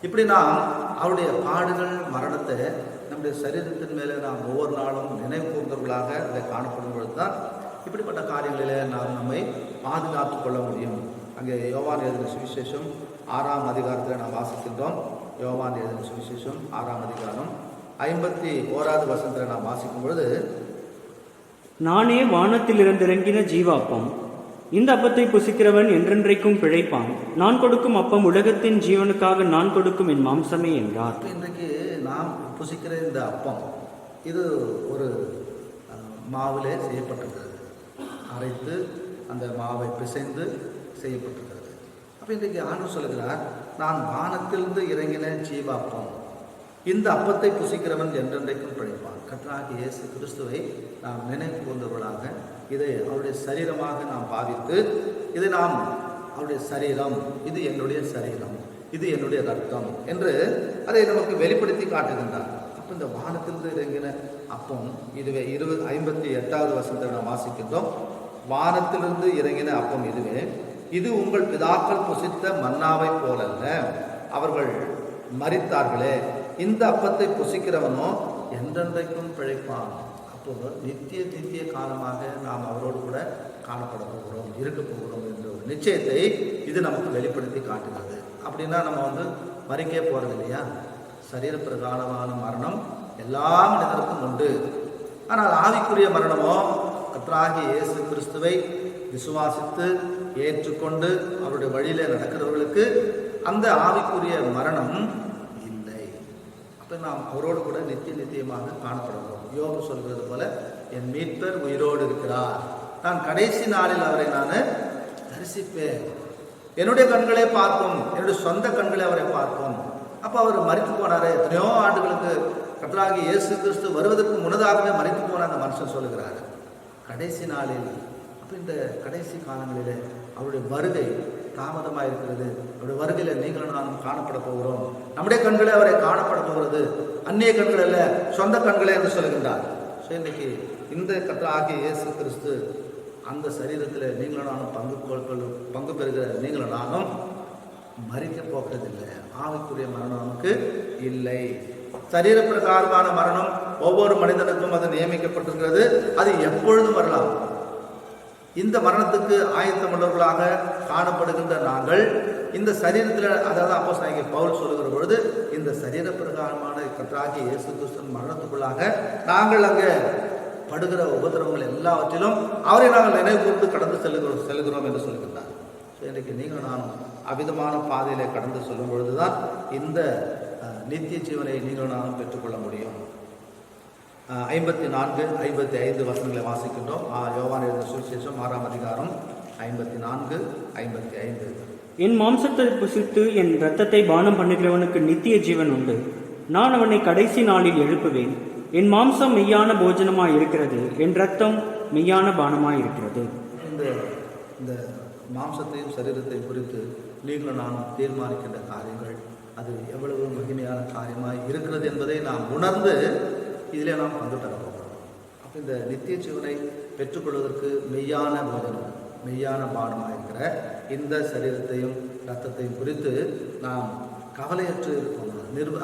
இப்படி நாம் அவருடைய பாடுகள் மரணத்தை நம்முடைய சரீரத்தின் மேலே நாம் ஒவ்வொரு நாளும் நினைவு கூர்ந்தவர்களாக அதை காணப்படும் பொழுது தான் இப்படிப்பட்ட காரியங்களிலே நாம் நம்மை பாதுகாத்து கொள்ள முடியும். அங்கே யோவான் எழுதின சுவிசேஷம் 6ஆம் அதிகாரத்தில் நாம் வாசிக்கின்றோம். யோவான் எழுதின சுவிசேஷம் 6ஆம் அதிகாரம் 51வது வசனத்தில் நாம் வாசிக்கும் பொழுது, நானே வானத்திலிருந்து இறங்கின ஜீவாப்பம், இந்த அப்பத்தை புசிக்கிறவன் என்றென்றைக்கும் பிழைப்பான், நான் கொடுக்கும் அப்பம் உலகத்தின் ஜீவனுக்காக நான் கொடுக்கும் என் மாம்சமே என்றார். இன்றைக்கு நாம் புசிக்கிற இந்த அப்பம் இது ஒரு மாவிலே செய்யப்பட்டிருக்கிறது, அரைத்து அந்த மாவை பிசைந்து செய்யப்பட்டிருக்கிறது. அப்போ இன்றைக்கு ஆண்டவர் சொல்லுகிறார், நான் வானத்திலிருந்து இறங்கின ஜீவாப்பம், இந்த அப்பத்தை புசிக்கிறவன் என்றென்றைக்கும் பிழைப்பான். கர்த்தராகிய இயேசு கிறிஸ்துவை நாம் நினைவு கூர்ந்தவர்களாக இதை அவருடைய சரீரமாக நாம் பாவித்து இதை நாம் அவருடைய சரீரம், இது என்னுடைய சரீரம், இது என்னுடைய ரத்தம் என்று அதை நமக்கு வெளிப்படுத்தி காட்டுகின்றார். அப்போ இந்த வானத்திலிருந்து இறங்கின அப்பம் இதுவே 58வது வசனத்தை நாம் வாசிக்கின்றோம். வானத்திலிருந்து இறங்கின அப்பம் இதுவே. இது உங்கள் பிதாக்கள் புசித்த மன்னாவை போலல்ல. அவர்கள் மரித்தார்களே. இந்த அப்பத்தை புசிக்கிறவனோ என்றென்றைக்கும் பிழைப்பான். அப்போது நித்திய காலமாக நாம் அவரோடு கூட காணப்பட போகிறோம், இருக்க போகிறோம் என்ற ஒரு நிச்சயத்தை இது நமக்கு வெளிப்படுத்தி காட்டுகிறது. அப்படின்னா நம்ம மறிக்கே போகிறது இல்லையா? சரீர பிரகாரமான மரணம் எல்லா மனிதருக்கும் உண்டு. ஆனால் ஆவிக்குரிய மரணமோ கர்த்தராகிய இயேசு கிறிஸ்துவை விசுவாசித்து ஏற்றுக்கொண்டு அவருடைய வழியில நடக்கிறவர்களுக்கு அந்த ஆவிக்குரிய மரணம் இல்லை. அப்போ நாம் அவரோடு கூட நித்தியமாக காணப்படுகிறோம். யோபு சொல்கிறது போல, என் மீட்பர் உயிரோடு இருக்கிறார், நான் கடைசி நாளில் அவரை நான் தரிசிப்பேன், என்னுடைய கண்களே பார்க்கும், என்னுடைய சொந்த கண்களே அவரை பார்க்கும். அப்போ அவர் மரித்து போனாரே, எத்தனையோ ஆண்டுகளுக்கு கர்த்தராகிய இயேசு கிறிஸ்து வருவதற்கு முன்னதாகவே மரித்து போன அந்த மனுஷன் சொல்லுகிறார், கடைசி நாளில். அப்போ இந்த கடைசி காலங்களிலே அவருடைய வருகை தாமதமாக இருக்கிறது. அவருடைய வருகையில் நீங்களும் நானும் காணப்பட போகிறோம். நம்முடைய கண்களே அவரை காணப்பட போகிறது, அந்நிய கண்கள் அல்ல, சொந்த கண்களே என்று சொல்லுகின்றார். ஸோ இன்னைக்கு இந்த கர்த்தராகிய இயேசு கிறிஸ்து அந்த சரீரத்தில் நீங்களும் நானும் பங்கு பெறுகிற நீங்களும் நானும் மறிக்க போகிறதில்லை. ஆவிக்குரிய மரணம் நமக்கு இல்லை. சரீர பிரகாரமான மரணம் ஒவ்வொரு மனிதனுக்கும் அது நியமிக்கப்பட்டிருக்கிறது. அது எப்பொழுதும் வரலாம். இந்த மரணத்துக்கு ஆயத்தமுள்ளவர்களாக காணப்படுகின்ற நாங்கள் இந்த சரீரத்தில், அதாவது அப்போஸ்தலனாகிய பவுல் சொல்லுகிற பொழுது, இந்த சரீர பிரகாரமான கர்த்தராகிய இயேசு கிறிஸ்துவின் மரணத்துக்குள்ளாக நாங்கள் அங்கே படுகிற உபதிரவங்கள் எல்லாவற்றிலும் அவரை நாங்கள் நினைவு கூர்ந்து கடந்து செல்லுகிறோம் என்று சொல்லுகின்றார். ஸோ இன்றைக்கு நீங்கள் நானும் அவிதமான பாதையிலே கடந்து செல்லும் பொழுதுதான் இந்த நித்திய ஜீவனை நீங்கள் நானும் பெற்றுக்கொள்ள முடியும். 54, 55 வசனங்களை வாசிக்கின்றோம். யோவான் எழுதின சுவிசேஷம் 6ஆம் அதிகாரம் 54, 55. என் மாம்சத்தை புசித்து என் இரத்தத்தை பானம் பண்ணுகிறவனுக்கு நித்திய ஜீவன் உண்டு. நான் அவனை கடைசி நாளில் எழுப்புவேன். என் மாம்சம் மெய்யான போஜனமாய் இருக்கிறது, என் இரத்தம் மெய்யான பானமாய் இருக்கிறது. இந்த மாம்சத்தையும் சரீரத்தையும் குறித்து நீங்களும் நானும் தீர்மானிக்கின்ற காரியங்கள் அது எவ்வளவு மகிமையான காரியமாய் இருக்கிறது என்பதை நாம் உணர்ந்து இதிலே நாம் பங்கு பெற போகிறோம். அப்போ இந்த நித்திய ஜீவனை பெற்றுக்கொள்வதற்கு மெய்யான போஜனம், மெய்யான பானமாக இருக்கிற இந்த சரீரத்தையும் இரத்தத்தையும் குறித்து நாம் கவலையற்று இருப்போம்.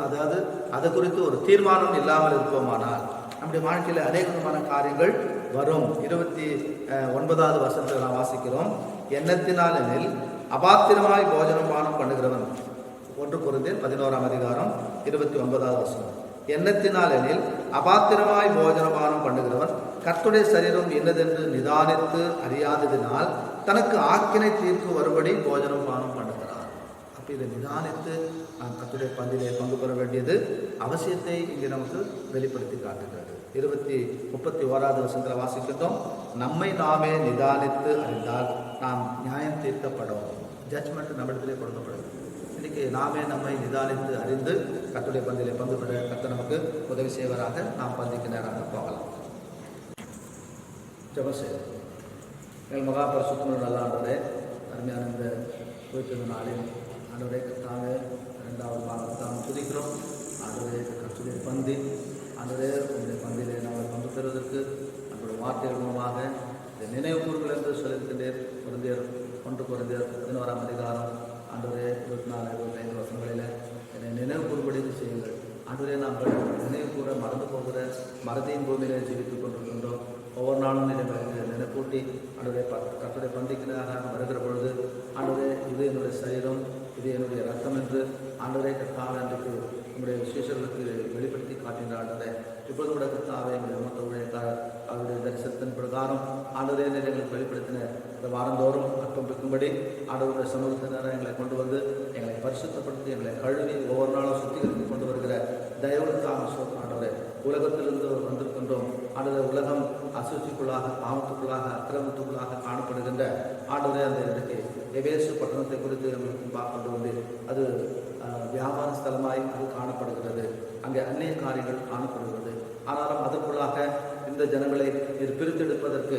அதாவது அதை குறித்து ஒரு தீர்மானம் இல்லாமல் இருப்போமானால் நம்முடைய வாழ்க்கையில் அநேக விதமான காரியங்கள் வரும். 29வது வசனத்தில் நாம் வாசிக்கிறோம், எண்ணத்தினால் எனில் அபாத்திரமாய் போஜனம் பானம் பண்ணுகிறவன். 1 கொரிந்தியர் 11ஆம் அதிகாரம் 29வது வசனம். எண்ணத்தினால் எனில் அபாத்திரமாய் போஜனபானம் பண்ணுகிறவன் கர்த்தருடைய சரீரம் என்னதென்று நிதானித்து அறியாததினால் தனக்கு ஆக்கினை தீர்ப்பு வரும்படி போஜனம் பானம் பண்ணுகிறார். அப்போ இதை நிதானித்து நாம் கர்த்தருடைய பந்திலே பங்கு பெற வேண்டியது அவசியத்தை இங்கே நமக்கு வெளிப்படுத்தி காட்டுகிறது. 31வது வசனத்தில் வாசிக்கின்றோம், நம்மை நாமே நிதானித்து அறிந்தால் நாம் நியாயம் தீர்க்கப்படும். ஜட்ஜ்மெண்ட் நம்மிடத்திலே கொடுக்கப்படுது. இன்றைக்கு நாமே நம்மை நிதானித்து அறிந்து கர்த்தருடைய பந்திலே பங்கு பெற கர்த்தர் நமக்கு உதவி செய்வராக. நாம் பந்திக்கு நேராக போகலாம். ஜெபம் செய்வோம். எங்கள் மகா பரிசுத்தமுள்ள நல்ல ஆண்டவரே, அருமையான இந்த குறித்த நாளில் ஆண்டவரே கர்த்தாவே 2வது பாகத்தை நாம் துதிக்கிறோம். ஆண்டவரே கர்த்தருடைய பந்தி, ஆண்டவரே உங்களுடைய பந்திலே நாங்கள் பங்கு பெறுவதற்கு நம்முடைய வார்த்தைகள் மூலமாக இந்த நினைவு கூறுகள் என்று சொல்லியிருக்கின்றேன். 1 கொரிந்தியர் 11ஆம் அதிகாரம் ஆண்டவரே 24, 25 வசனங்களில் என்னை நினைவு கூறுபடி செய்யுங்கள். ஆண்டவரே நாங்கள் நினைவு கூற மறந்து போகிற மறதியின் பூமியிலே ஜீவித்துக் கொண்டிருக்கின்றோம். ஒவ்வொரு நாளும் நினைப்பூட்டி ஆண்டவரே கர்த்தருடைய பந்திக்காக வருகிற பொழுது ஆண்டவரே இது என்னுடைய சரீரம், இது என்னுடைய ரத்தம் என்று ஆண்டவரே கர்த்தாவே அன்றைக்கு நம்முடைய விசேஷர்களுக்கு வெளிப்படுத்தி காட்டுகின்ற ஆண்டவரே, இப்பொழுது கூட கர்த்தாவே எங்களுடைய மற்றவர்களுடைய அவருடைய தரிசனத்தின் பிரகாரம் ஆண்டவரே எங்களுக்கு வெளிப்படுத்தின இந்த வாரந்தோறும் அற்பம் பெறும்படி ஆண்டவருடைய சமூகத்தினரை எங்களை கொண்டு வந்து எங்களை பரிசுத்தப்படுத்தி எங்களை கழுவி ஒவ்வொரு நாளும் சுத்திகரித்து கொண்டு வருகிற தயவுக்காக ஆண்டவரே, உலகத்திலிருந்து வந்திருக்கின்றோம் ஆண்டவரே, உலகம் அசுச்சிக்குள்ளாக, பாவத்துக்குள்ளாக, அக்கிரமத்துக்குள்ளாக காணப்படுகின்ற ஆண்டவரே அந்த இன்றைக்கு எபேசு பட்டணத்தை குறித்து நம்மளுக்கு கொண்டு வந்து அது வியாபார ஸ்தலமாய் அது காணப்படுகிறது. அங்கே அநேக காரியங்கள் காணப்படுகிறது. ஆனாலும் அதற்குள்ளாக இந்த ஜனங்களை இது பிரித்தெடுப்பதற்கு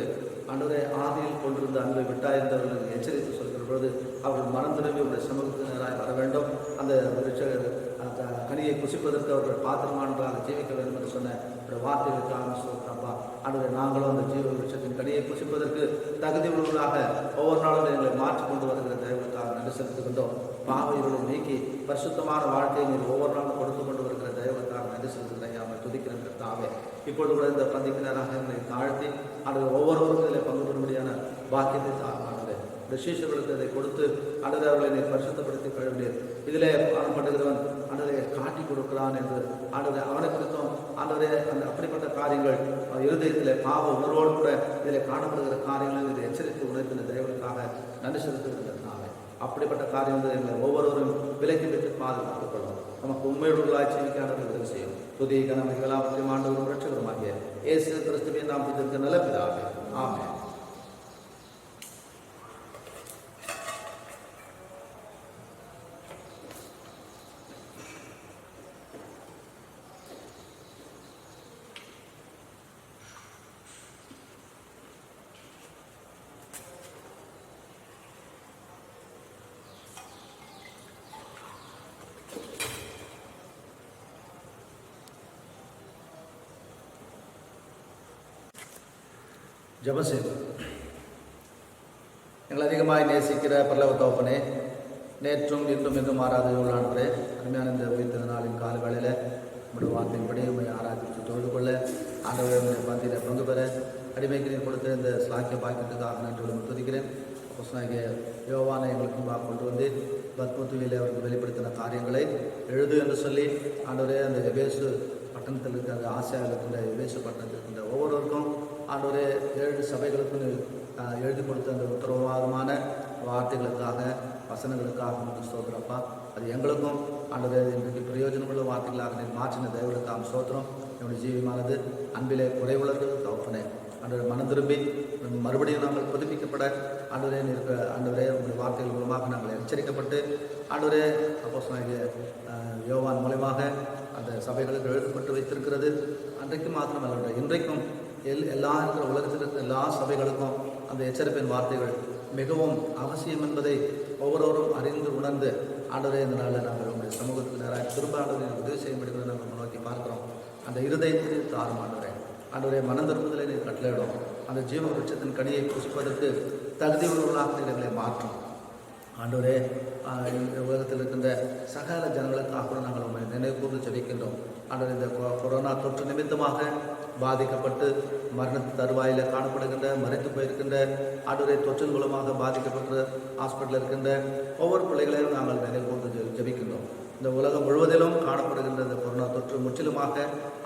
ஆண்டவரே ஆதியில் கொண்டிருந்த அன்பை விட்டாயிருந்தவர்களுக்கு எச்சரித்து சொல்கிற பொழுது அவர்கள் மனம் திரும்பி உடைய சமூகத்தினராய் வர வேண்டும். அந்த கனியை புசிப்பதற்கு அவர்கள் பாத்திரமானதாக ஜீவிக்க வேண்டும் என்று சொன்ன வார்த்தைகளுக்காக சொல்கிறப்பா. ஆண்டவரே, நாங்களும் அந்த ஜீவ விருட்சத்தின் கனியை புசிப்பதற்கு தகுதி உள்ளவர்களாக ஒவ்வொரு நாளும் எங்களை மாற்றிக்கொண்டு வருகிற தயவுக்காக நன்றி செலுத்துகின்றோம். பாவைகளை நீக்கி பரிசுத்தமான வாழ்க்கையை நீர் ஒவ்வொரு நாளும் கொடுத்து கொண்டு வருகிற தயவுக்காக நன்றி செலுத்துகிறேன். அவன் துதிக்கிறேன் கர்த்தாவே. இப்பொழுது கூட இந்த பந்திக்கு நேராக எங்களை தாழ்த்தி ஆண்டவர் ஒவ்வொருவருக்கும் இதில் பங்கு பெறும்படியான பாக்கியத்தை தாழ்மானது இந்த சீஷர்களுக்கு அதை கொடுத்து ஆண்டவரே அவர்களை நீர் பரிசுத்தப்படுத்தி கழுவினீர். இதிலே காணப்படுகிறவன் ஆண்டவரை காட்டி கொடுக்கிறான் என்று ஆண்டவரை அவனை குறித்தும் ஆண்டவரே அந்த அப்படிப்பட்ட காரியங்கள் இருதயத்திலே பாவ உணர்வோடு கூட இதில் காணப்படுகிற காரியங்கள் இதை எச்சரித்து உணர்த்தின தயவுக்காக நன்றி செலுத்துகிறதுனால அப்படிப்பட்ட காரியம் எங்களை ஒவ்வொருவரும் விலக்கி பெற்று பாதுகாத்துக் கொள்ளும். நமக்கு உண்மையுள்ளவர்களாய் ஜீவிக்கானது உதவி செய்யும். துதி கனமைகளாம் ஆண்டவரும் ரட்சகருமாகிய இயேசு கிறிஸ்துவின் நாமத்திற்கு நல்ல பிதாவே, ஆமென். ஜெபசேவம். எங்களை அதிகமாய் நேசிக்கிற பரலோக தகப்பனே, நேற்றும் இன்றும் என்றும் மாறாத ஆண்டவரே, அருமையான இந்த உயிர்த்த நாளின் கால வேளையில் நம்முடைய வார்த்தையின்படி உண்மை ஆராய்ச்சி தொழுது கொள்ள ஆண்டவரை பந்தியில் பங்கு பெற அடிமைக்கு நீர் கொடுத்த இந்த சாக்கிய பாக்கியத்துக்காக நன்றி துதிக்கிறேன். அப்போஸ்தலனாகிய யோவானை எங்களுக்கு முன்பாக கொண்டு வந்து பத்மத்துவிலே அவருக்கு வெளிப்படுத்தின காரியங்களை எழுது என்று சொல்லி ஆண்டவரே அந்த எபேசு பட்டணத்தில் இருக்கிற அந்த ஆசியாவில் இருக்கின்ற எபேசு பட்டணத்தில் இருக்கின்ற ஒவ்வொருவருக்கும் ஆண்டவரே 7 சபைகளுக்கும் எழுதி கொடுத்த அந்த உத்தரவாதமான வார்த்தைகளுக்காக வசனங்களுக்காக நமக்கு ஸ்தோத்திரப்பா. அது எங்களுக்கும் ஆண்டவரே இன்றைக்கு பிரயோஜனமுள்ள வார்த்தைகளாக நீர் மாற்றின தயவுகளுக்காக ஸ்தோத்திரம். என்னுடைய ஜீவியமானது அன்பிலே குறைவுள்ளவர்கள் தகப்பனே, ஆண்டவரை மனம் திரும்பி மறுபடியும் நாங்கள் புதுப்பிக்கப்பட ஆண்டவரே இருக்க ஆண்டவரே உங்களுடைய வார்த்தைகள் மூலமாக நாங்கள் எச்சரிக்கப்பட்டு ஆண்டவரே அப்போஸ்தலனாகிய யோவான் மூலமாக அந்த சபைகளுக்கு எழுதப்பட்டு வைத்திருக்கிறது. அன்றைக்கு மாத்திரமல்ல, இன்றைக்கும் எல்லா இருக்கிற உலகத்தில் இருக்கிற எல்லா சபைகளுக்கும் அந்த எச்சரிப்பின் வார்த்தைகள் மிகவும் அவசியம் என்பதை ஒவ்வொருவரும் அறிந்து உணர்ந்து ஆண்டவரே இந்த நாளில் நாங்கள் உங்களுடைய சமூகத்துக்கு நேராக திரும்ப ஆண்டவரை உதவி செய்ய முடியும் நாங்கள் நோக்கி பார்க்கிறோம். அந்த இருதயத்தில் தாரும் ஆண்டவரே, ஆண்டவரே மனம் திரும்புதலை நீர் கட்டளையிடும். அந்த ஜீவ விருட்சத்தின் கனியை புசிப்பதற்கு தகுதி உள்ளவர்களாக எங்களை மாற்றும் ஆண்டவரே. உலகத்தில் இருக்கின்ற சகல ஜனங்களுக்காக கூட நாங்கள் உண்மை நினைவு கூர்ந்து ஜெபிக்கின்றோம். ஆண்டவரே, இந்த கொரோனா தொற்று நிமித்தமாக பாதிக்கப்பட்டு மரணத்து தருவாயில் காணப்படுகின்ற மறைத்து போயிருக்கின்ற ஆண்டவரே தொற்றின் மூலமாக பாதிக்கப்பட்டு ஹாஸ்பிட்டலில் இருக்கின்ற ஒவ்வொரு பிள்ளைகளையும் நாங்கள் நினைவு கூர்ந்து ஜெபிக்கின்றோம். இந்த உலகம் முழுவதிலும் காணப்படுகின்ற இந்த கொரோனா தொற்று முற்றிலுமாக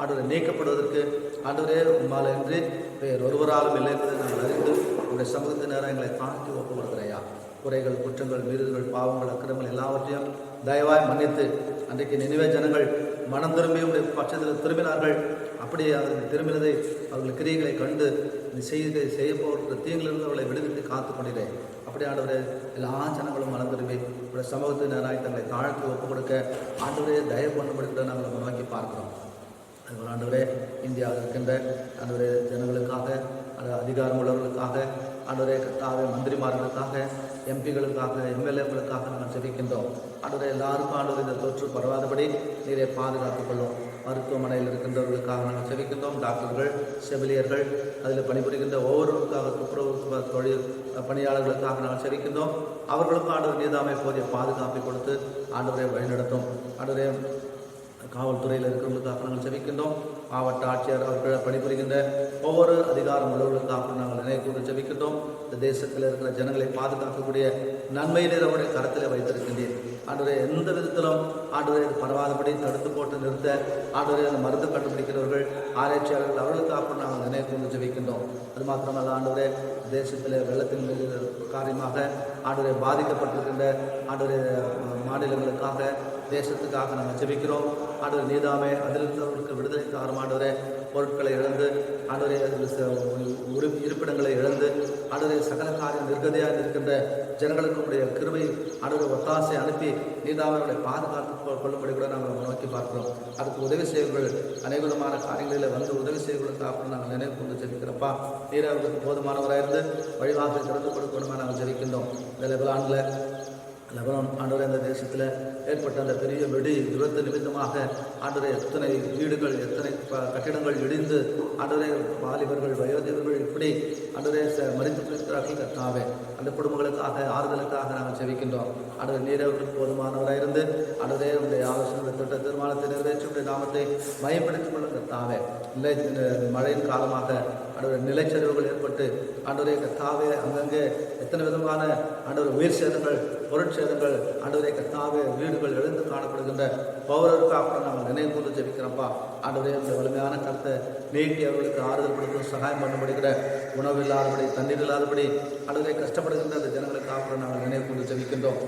ஆண்டவரை நீக்கப்படுவதற்கு ஆண்டவரே உம்மால் என்று வேறொருவராலும் இல்லை என்பதை நாங்கள் அறிந்து உங்களுடைய சமூகத்தின் நேரம் எங்களை தாழ்த்தி ஒப்புக்கொடுக்கிறையா. குறைகள், குற்றங்கள், மீறுதல்கள், பாவங்கள், அக்கிரமங்கள் எல்லாவற்றையும் தயவாய் மன்னித்து அன்றைக்கு நினைவே ஜனங்கள் மனம் திரும்பி உடைய பட்சத்தில் திரும்பினார்கள். அப்படியே அவர்கள் திரும்பினதை அவர்கள் கிரியைகளை கண்டு செய்ய போகிற தீங்கிலிருந்து அவர்களை விடுவித்து காத்து கொண்டிறேன். அப்படி ஆண்டவரே எல்லா ஜனங்களும் மனம் திரும்பி உடைய சமூகத்தின் நேராக தங்களை தாழ்த்தி ஒப்புக் கொடுக்க ஆண்டவரே தயவு பண்ணப்படுகிற நாங்கள் நோக்கி பார்க்கிறோம். அதுபோல் ஆண்டவரே இந்தியாவில் இருக்கின்ற ஆண்டவரே ஜனங்களுக்காக, அதிகாரம் உள்ளவர்களுக்காக, ஆண்டவரே கர்த்தாவே மந்திரிமார்களுக்காக, எம்பிகளுக்காக, எம்எல்ஏக்களுக்காக நாங்கள் ஜெபிக்கின்றோம். ஆண்டவரே எல்லாருக்கும் ஆண்டவரே இந்த தொற்று பரவாதபடி நீரை பாதுகாத்துக் கொள்ளும். மருத்துவமனையில் இருக்கின்றவர்களுக்காக நாங்கள் ஜெபிக்கின்றோம். டாக்டர்கள், செவிலியர்கள், அதில் பணிபுரிகின்ற ஒவ்வொருவருக்காக, துப்புரவு தொழில் பணியாளர்களுக்காக நாங்கள் ஜெபிக்கின்றோம். அவர்களுக்கும் ஆண்டவர் நீதாமை போதிய பாதுகாப்பை கொடுத்து ஆண்டவரை வழிநடத்தும். ஆண்டவரே காவல்துறையில் இருக்கிறவர்களுக்காக நாங்கள் ஜெபிக்கின்றோம். மாவட்ட ஆட்சியர் அவர்கள் பணிபுரிகின்ற ஒவ்வொரு அதிகாரம் உள்ளவர்களுக்காக நாங்கள் நினைவு ஜெபிக்கின்றோம். இந்த தேசத்தில் இருக்கிற ஜனங்களை பாதுகாக்கக்கூடிய நன்மையிலே அவருடைய கரத்தில் வைத்திருக்கின்றேன். ஆண்டவரே எந்த விதத்திலும் ஆண்டவரை பரவாதபடி தடுத்து போட்டு நிறுத்த ஆண்டவரை அந்த மருந்து கண்டுபிடிக்கிறவர்கள், ஆராய்ச்சியாளர்கள் அவர்களுக்காக நாங்கள் நினைவு ஜெபிக்கின்றோம். அது மாத்திரமல்ல ஆண்டவரே தேசத்தில் வெள்ளத்தின் காரியமாக ஆண்டவரை பாதிக்கப்பட்டிருக்கின்ற ஆண்டவரை மாநிலங்களுக்காக, தேசத்துக்காக நாங்கள் ஜெபிக்கிறோம். ஆண்டவர் நீதாமே அதில் இருந்தவர்களுக்கு விடுதலை தாரும். ஆண்டவரே பொருட்களை இழந்து ஆண்டவரே இருப்பிடங்களை இழந்து ஆண்டவரே சகல காரியம் நிர்கதியாக இருக்கின்ற ஜனங்களுக்கு உடைய கிருபை ஆண்டவரை ஒத்தாசை அனுப்பி நீதாமர்களை பாதுகாத்து கொள்ளும்படி கூட நாங்கள் நோக்கி பார்க்கிறோம். அதுக்கு உதவி செய்வர்கள் அனைவிதமான காரியங்களில் வந்து உதவி செய்வர்களுக்காக நாங்கள் நினைவு கொண்டு ஜெபிக்கிறப்பா. நீர் அவர்களுக்கு போதுமானவராக இருந்து வழிவாசலை திறந்து கொடுக்கணுமா நாங்கள் ஜெபிக்கின்றோம். இந்த லெபனானில் லெபனான் ஆண்டவரே அந்த தேசத்தில் ஏற்பட்ட அந்த பெரிய வெடி விபத்து நிமித்தமாக ஆண்டவரே எத்தனை வீடுகள் எத்தனை கட்டிடங்கள் இடிந்து ஆண்டவரே வாலிபர்கள் வயோதிபர்கள் இப்படி ஆண்டவரே மறித்து பிடிக்கிறார்கள் கர்த்தாவே. அந்த குடும்பங்களுக்காக ஆறுதலுக்காக நாங்கள் செவிக்கின்றோம். ஆண்டவரே நீரவர்களுக்கு போதுமானவராக இருந்து ஆண்டவரே உடைய ஆலோசனை திட்ட தீர்மானத்தை நிறைவேற்றி உடைய நாமத்தை மையப்படுத்திக் கொள்ளும் கர்த்தாவே. மழையின் காலமாக ஆண்டவரே நிலச்சரிவுகள் ஏற்பட்டு ஆண்டவரே கர்த்தாவே அங்கங்கே எத்தனை விதமான ஆண்டவர் உயிர் சேதங்கள் பொருட்சேதங்கள் ஆண்டவரே கர்த்தாவே வீடுகள் எழுந்து காணப்படுகின்ற பௌரருக்காக நாங்கள் நினைவு கொண்டு ஜெபிக்கிறோம்ப்பா. ஆண்டவரே அந்த வலிமையான கருத்தை நீட்டி அவர்களுக்கு ஆறுதல் கொடுத்து சகாயம் பண்ணப்படுகிற உணவு இல்லாதபடி தண்ணீர் இல்லாதபடி ஆண்டவரை கஷ்டப்படுகின்ற அந்த ஜனங்களுக்காக நாங்கள் நினைவு கொண்டு ஜெபிக்கின்றோம்.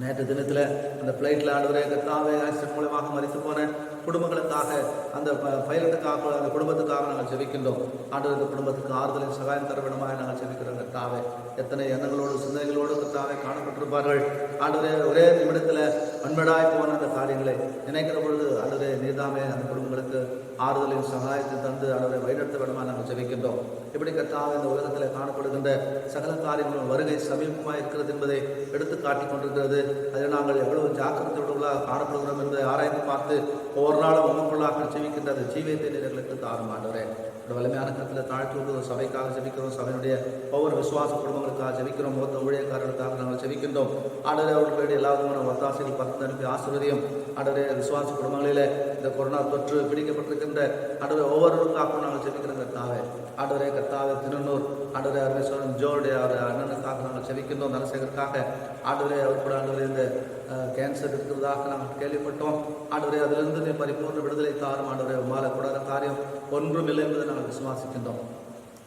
நேற்று தினத்தில் அந்த ஃப்ளைட்டில் ஆண்டவரே கர்த்தாவே ஆக்சிடென்ட் மூலமாக மறித்து போன குடும்பங்களுக்காக அந்த பைலட்டுக்காக அந்த குடும்பத்துக்காக நாங்கள் ஜெபிக்கின்றோம். ஆண்டவர் இந்த குடும்பத்துக்கு ஆறுதலின் சகாயம் தர விடமாக நாங்கள் ஜெபிக்கிறோம் கர்த்தாவே. எத்தனை எண்ணங்களோடு சிந்தனைகளோடு கர்த்தாவே காணப்பட்டிருப்பார்கள். ஆண்டவரே ஒரே நிமிடத்தில் அன்படாய் போன அந்த காரியங்களை நினைக்கிற பொழுது ஆண்டவரே நீதாமே அந்த குடும்பங்களுக்கு ஆறுதலின் சகாயத்தை தந்து ஆண்டவரை வழிநடத்த விடமாக நாங்கள் ஜெபிக்கின்றோம். இப்படி கர்த்தாவே இந்த உலகத்தில் காணப்படுகின்ற சகல காரியங்களும் வருகை சமீபமாக இருக்கிறது என்பதை எடுத்து காட்டிக் கொண்டிருக்கிறது. அதில் நாங்கள் எவ்வளவு ஜாக்கிரதையுள்ளவர்களாக காணப்படுகிறோம் என்பதை ஆராய்ந்து பார்த்து ஒவ்வொரு நாளும் உங்களுக்குள்ளாக ஜீவிக்கின்ற அந்த ஜீவியத்தை எங்களுக்கு தாரும் ஆண்டவரே. ஒரு வலிமையான கருத்தில் தாழ்த்தி விட்டு ஒரு சபைக்காக ஜெபிக்கிறோம். சபையினுடைய ஒவ்வொரு விசுவாச குடும்பங்களுக்காக ஜெபிக்கிறோம். மூத்த ஊழியக்காரர்களுக்காக நாங்கள் ஜெபிக்கின்றோம். ஆண்டவரே அவர்களுடைய எல்லா விதமான ஒத்தாசைகள் பத்து அனுப்பி ஆசீர்வதியும். ஆண்டவரே விசுவாச குடும்பங்களிலே இந்த கொரோனா தொற்று பிடிக்கப்பட்டிருக்கின்ற ஆண்டவரே ஒவ்வொருவருக்காக நாங்கள் ஜெபிக்கிறோம் கர்த்தாவே. ஆண்டவரே கர்த்தாவே திருநூர் ஆண்டவரே அருமேஸ்வரன் ஜோருடைய அவர் அண்ணனுக்காக நாங்கள் ஜெபிக்கின்றோம். தனசேகருக்காக ஆண்டவரே அவர் கூட ஆண்டவரே இந்த கேன்சர் இருக்கிறதாக நாங்கள் கேள்விப்பட்டோம். ஆண்டவரே அதிலிருந்து நீ பரிபூர்ண விடுதலை தாரும். ஆண்டவரே மாலை கூடாத காரியம் ஒன்றும் இல்லை என்பதை நாங்கள் விசுவாசிக்கின்றோம்.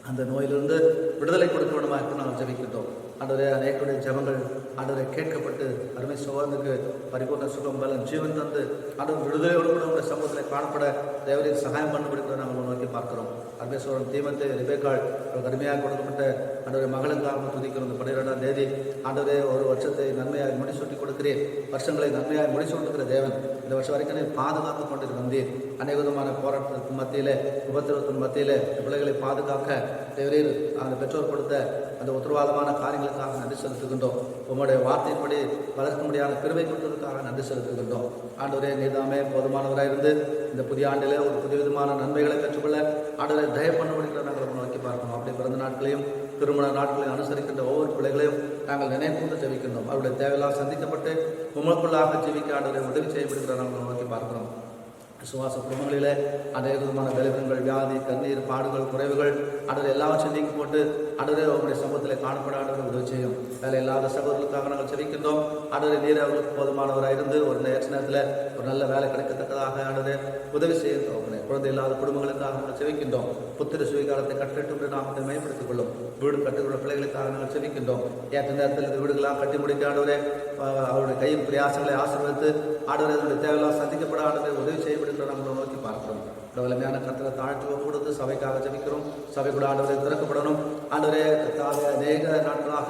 அந்த நோயிலிருந்து விடுதலை கொடுக்க வேண்டுமா என்று நாங்கள் ஜெபிக்கின்றோம். ஆண்டவரே அநேகருடைய ஜெபங்கள் ஆண்டவரை கேட்கப்பட்டு அருமை சோதனுக்கு பரிபூர்ண சுகம் பலன் ஜீவன் தந்து ஆண்டவர் விடுதலையோடு கூட உங்களுடைய சமூகத்தில் காணப்பட தேவரின் சகாயம் பண்ணப்படுகிறத நாங்கள் நோக்கி பார்க்கிறோம். அருமை சோழன் தீமத்தை ரிபேக்காள் கடுமையாக கொடுக்கப்பட்ட ஆண்டவரை மகளுக்காக துதிக்கிறோம். இந்த 12ஆம் தேதி ஆண்டவரே ஒரு வருஷத்தை நன்மையாக முடிசூட்டி கொடுக்கிறேன். வருஷங்களை நன்மையாக முடிசூட்டுகிற தேவன் இந்த வருஷம் வரைக்கும் பாதுகாத்து கொண்டு வந்தீர். அநேக விதமான போராட்டத்திற்கு மத்தியில் உபத்திரத்தின் மத்தியில் பிள்ளைகளை பாதுகாக்க தேவரீர் அந்த பெற்றோர் கொடுத்த அந்த உத்தரவாதமான காரியங்களுக்காக நன்றி செலுத்துகின்றோம். உங்களுடைய வார்த்தையின்படி வளர்க்க முடியாத கிருபை கொடுத்ததுக்காக நன்றி செலுத்துகின்றோம். ஆண்டவரே நீதாமே போதுமானவராக இருந்து இந்த புதிய ஆண்டிலே ஒரு புதிய விதமான நன்மைகளை பெற்றுக்கொள்ள ஆண்டவரை தயவு பண்ண முடிக்கிற நாங்கள் நோக்கி பார்க்கணும். அப்படி பிறந்த நாட்களையும் திருமண நாட்களையும் அனுசரிக்கின்ற ஒவ்வொரு பிள்ளைகளையும் நாங்கள் நினைவுகூர்ந்து ஜெபிக்கின்றோம். அவருடைய தேவையெல்லாம் சந்திக்கப்பட்டு உங்களுக்குள்ளாக ஜெபிக்க ஆண்டவரை உதவி செய்யப்படுகிற நாங்கள் நோக்கி பார்க்கிறோம். விசுவாச குடும்பங்களிலே அநேக விதமான விளைவுகள் வியாதி கண்ணீர் பாடுகள் குறைவுகள் ஆண்டவரை எல்லாவற்றையும் நீக்கி போட்டு ஆண்டவரே அவருடைய சமூகத்தில் காணப்பட ஆண்டவரை உதவி செய்யும். வேலை இல்லாத சகோதரர்களுக்காக நாங்கள் செபிக்கின்றோம். ஆண்டவரை நீர் அவர்களுக்கு போதுமானவராக இருந்து ஒரு நேரத்தில் ஒரு நல்ல வேலை கிடைக்கத்தக்கதாக ஆண்டவரை உதவி செய்கின்றோம். குழந்தை இல்லாத குடும்பங்களுக்காக நாங்கள் செபிக்கின்றோம். புத்திர சுயகாலத்தை கட்டிட்டு நாமத்தை மேம்படுத்திக் கொள்ளும். வீடு கட்டுள்ள பிள்ளைகளுக்காக நாங்கள் செபிக்கின்றோம். ஏற்ற நேரத்தில் இந்த வீடுகளாக கட்டி முடிக்க ஆண்டவரே அவருடைய கையின் பிரயாசங்களை ஆசீர்வதித்து ஆண்டவரை அதனுடைய தேவையெல்லாம் சந்திக்கப்பட ஆண்டவரை உதவி செய்யப்படுகிற நாங்கள் நோக்கி பார்க்கிறோம். வலிமையான கருத்தில் தாழ்த்துவ கொடுத்து சபைக்காக ஜெபிக்கிறோம். சபை கூட ஆண்டவரை திறக்கப்படணும். ஆண்டவரே அநேக நாட்களாக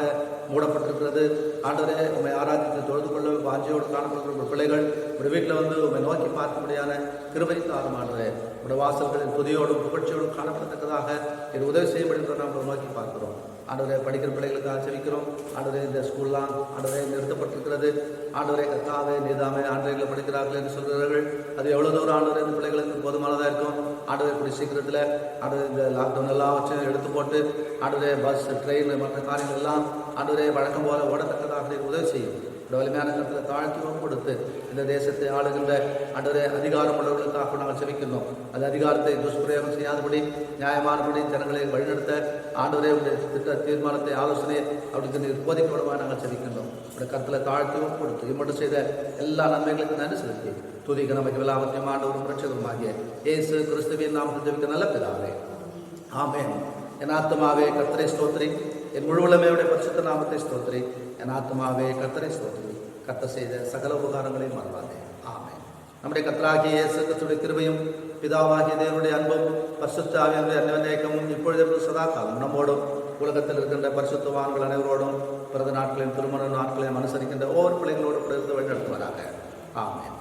மூடப்பட்டிருக்கிறது. ஆண்டவரே உண்மை ஆராய்ச்சி தொழுது கொள்ள வாஞ்சியோடு காணப்படுகிற பிள்ளைகள் உடைய வீட்டில் வந்து உண்மை நோக்கி பார்க்க முடியாத கிருபை தாரும். ஆண்டவரே உடைய வாசல்களின் புதியோடும் புகழ்ச்சியோடும் காணப்படத்தக்கதாக இது உதவி செய்யப்படுகிற நாம் நோக்கி பார்க்கிறோம். ஆண்டவரை படிக்கிற பிள்ளைகளுக்காக ஜெபிக்கிறோம். ஆண்டவரே இந்த ஸ்கூல்லாம் ஆண்டவரை நிறுத்தப்பட்டிருக்கிறது. ஆண்டவரை கர்த்தாவே நீதாமே ஆண்டவர்களை படிக்கிறார்கள் என்று சொல்கிறார்கள். அது எவ்வளோ தூரம் ஆண்டவரை இந்த பிள்ளைகளுக்கு போதுமானதாக இருக்கும். ஆண்டவரை இப்படி சீக்கிரத்தில் ஆண்டவர் இந்த லாக்டவுன் எல்லாம் வச்சு எடுத்து போட்டு ஆண்டவரே பஸ் ட்ரெயின் மற்ற காரியங்கள் எல்லாம் ஆண்டவரே வழக்கம் போல ஓடத்தக்கதாக உதவி செய்யும். வலிமையான கருத்தில் தாழ்த்துவம் கொடுத்து இந்த தேசத்தை ஆளுகின்ற ஆண்டவரே அதிகாரம் உள்ளவர்களுக்காக நாங்கள் செபிக்கின்றோம். அந்த அதிகாரத்தை துஷ்பிரயோகம் செய்யாதபடி நியாயமானபடி ஜனங்களை வழிநடத்த ஆண்டவரே திட்ட தீர்மானத்தை ஆலோசனை அவருக்கு போதிக்கப்படுவாக நாங்கள் செபிக்கின்றோம். அந்த கருத்தில் தாழ்த்துவம் கொடுத்து இம்மட்டும் செய்த எல்லா நன்மைகளுக்கும் நன்றி செலுத்தி துதிக்க நமக்கு விலாமத்தையும் ஆண்டவரும் ரட்சகருமாகிய இயேசு கிறிஸ்துவின் நாமத்தில் ஜெபிக்க நல்ல பிதாவே ஆமென். என் ஆத்துமாவே கர்த்தரை ஸ்தோத்திரி, என் முழுவலமையுடைய பரிசுத்த நாமத்தை ஸ்தோத்திரி. என் ஆத்துமாவே கர்த்தரை ஸ்தோத்திரி, கர்த்தர் செய்த சகல உபகாரங்களையும் மறவாதே. ஆமென். நம்முடைய கர்த்தராகிய இயேசு கிறிஸ்துவின் கிருபையும் பிதாவாகிய தேவனுடைய அன்பும் பரிசுத்த ஆவியானவருடைய அன்பின் இப்பொழுது சதா காலம் நம்மோடும் உலகத்தில் இருக்கின்ற பரிசுத்தவான்கள் அனைவரோடும் பிறந்த நாட்களையும் திருமண நாட்களையும் அனுசரிக்கின்ற ஒவ்வொரு பிள்ளைகளோடு கூட இருந்து வழிநடத்துவாராக. ஆமென்.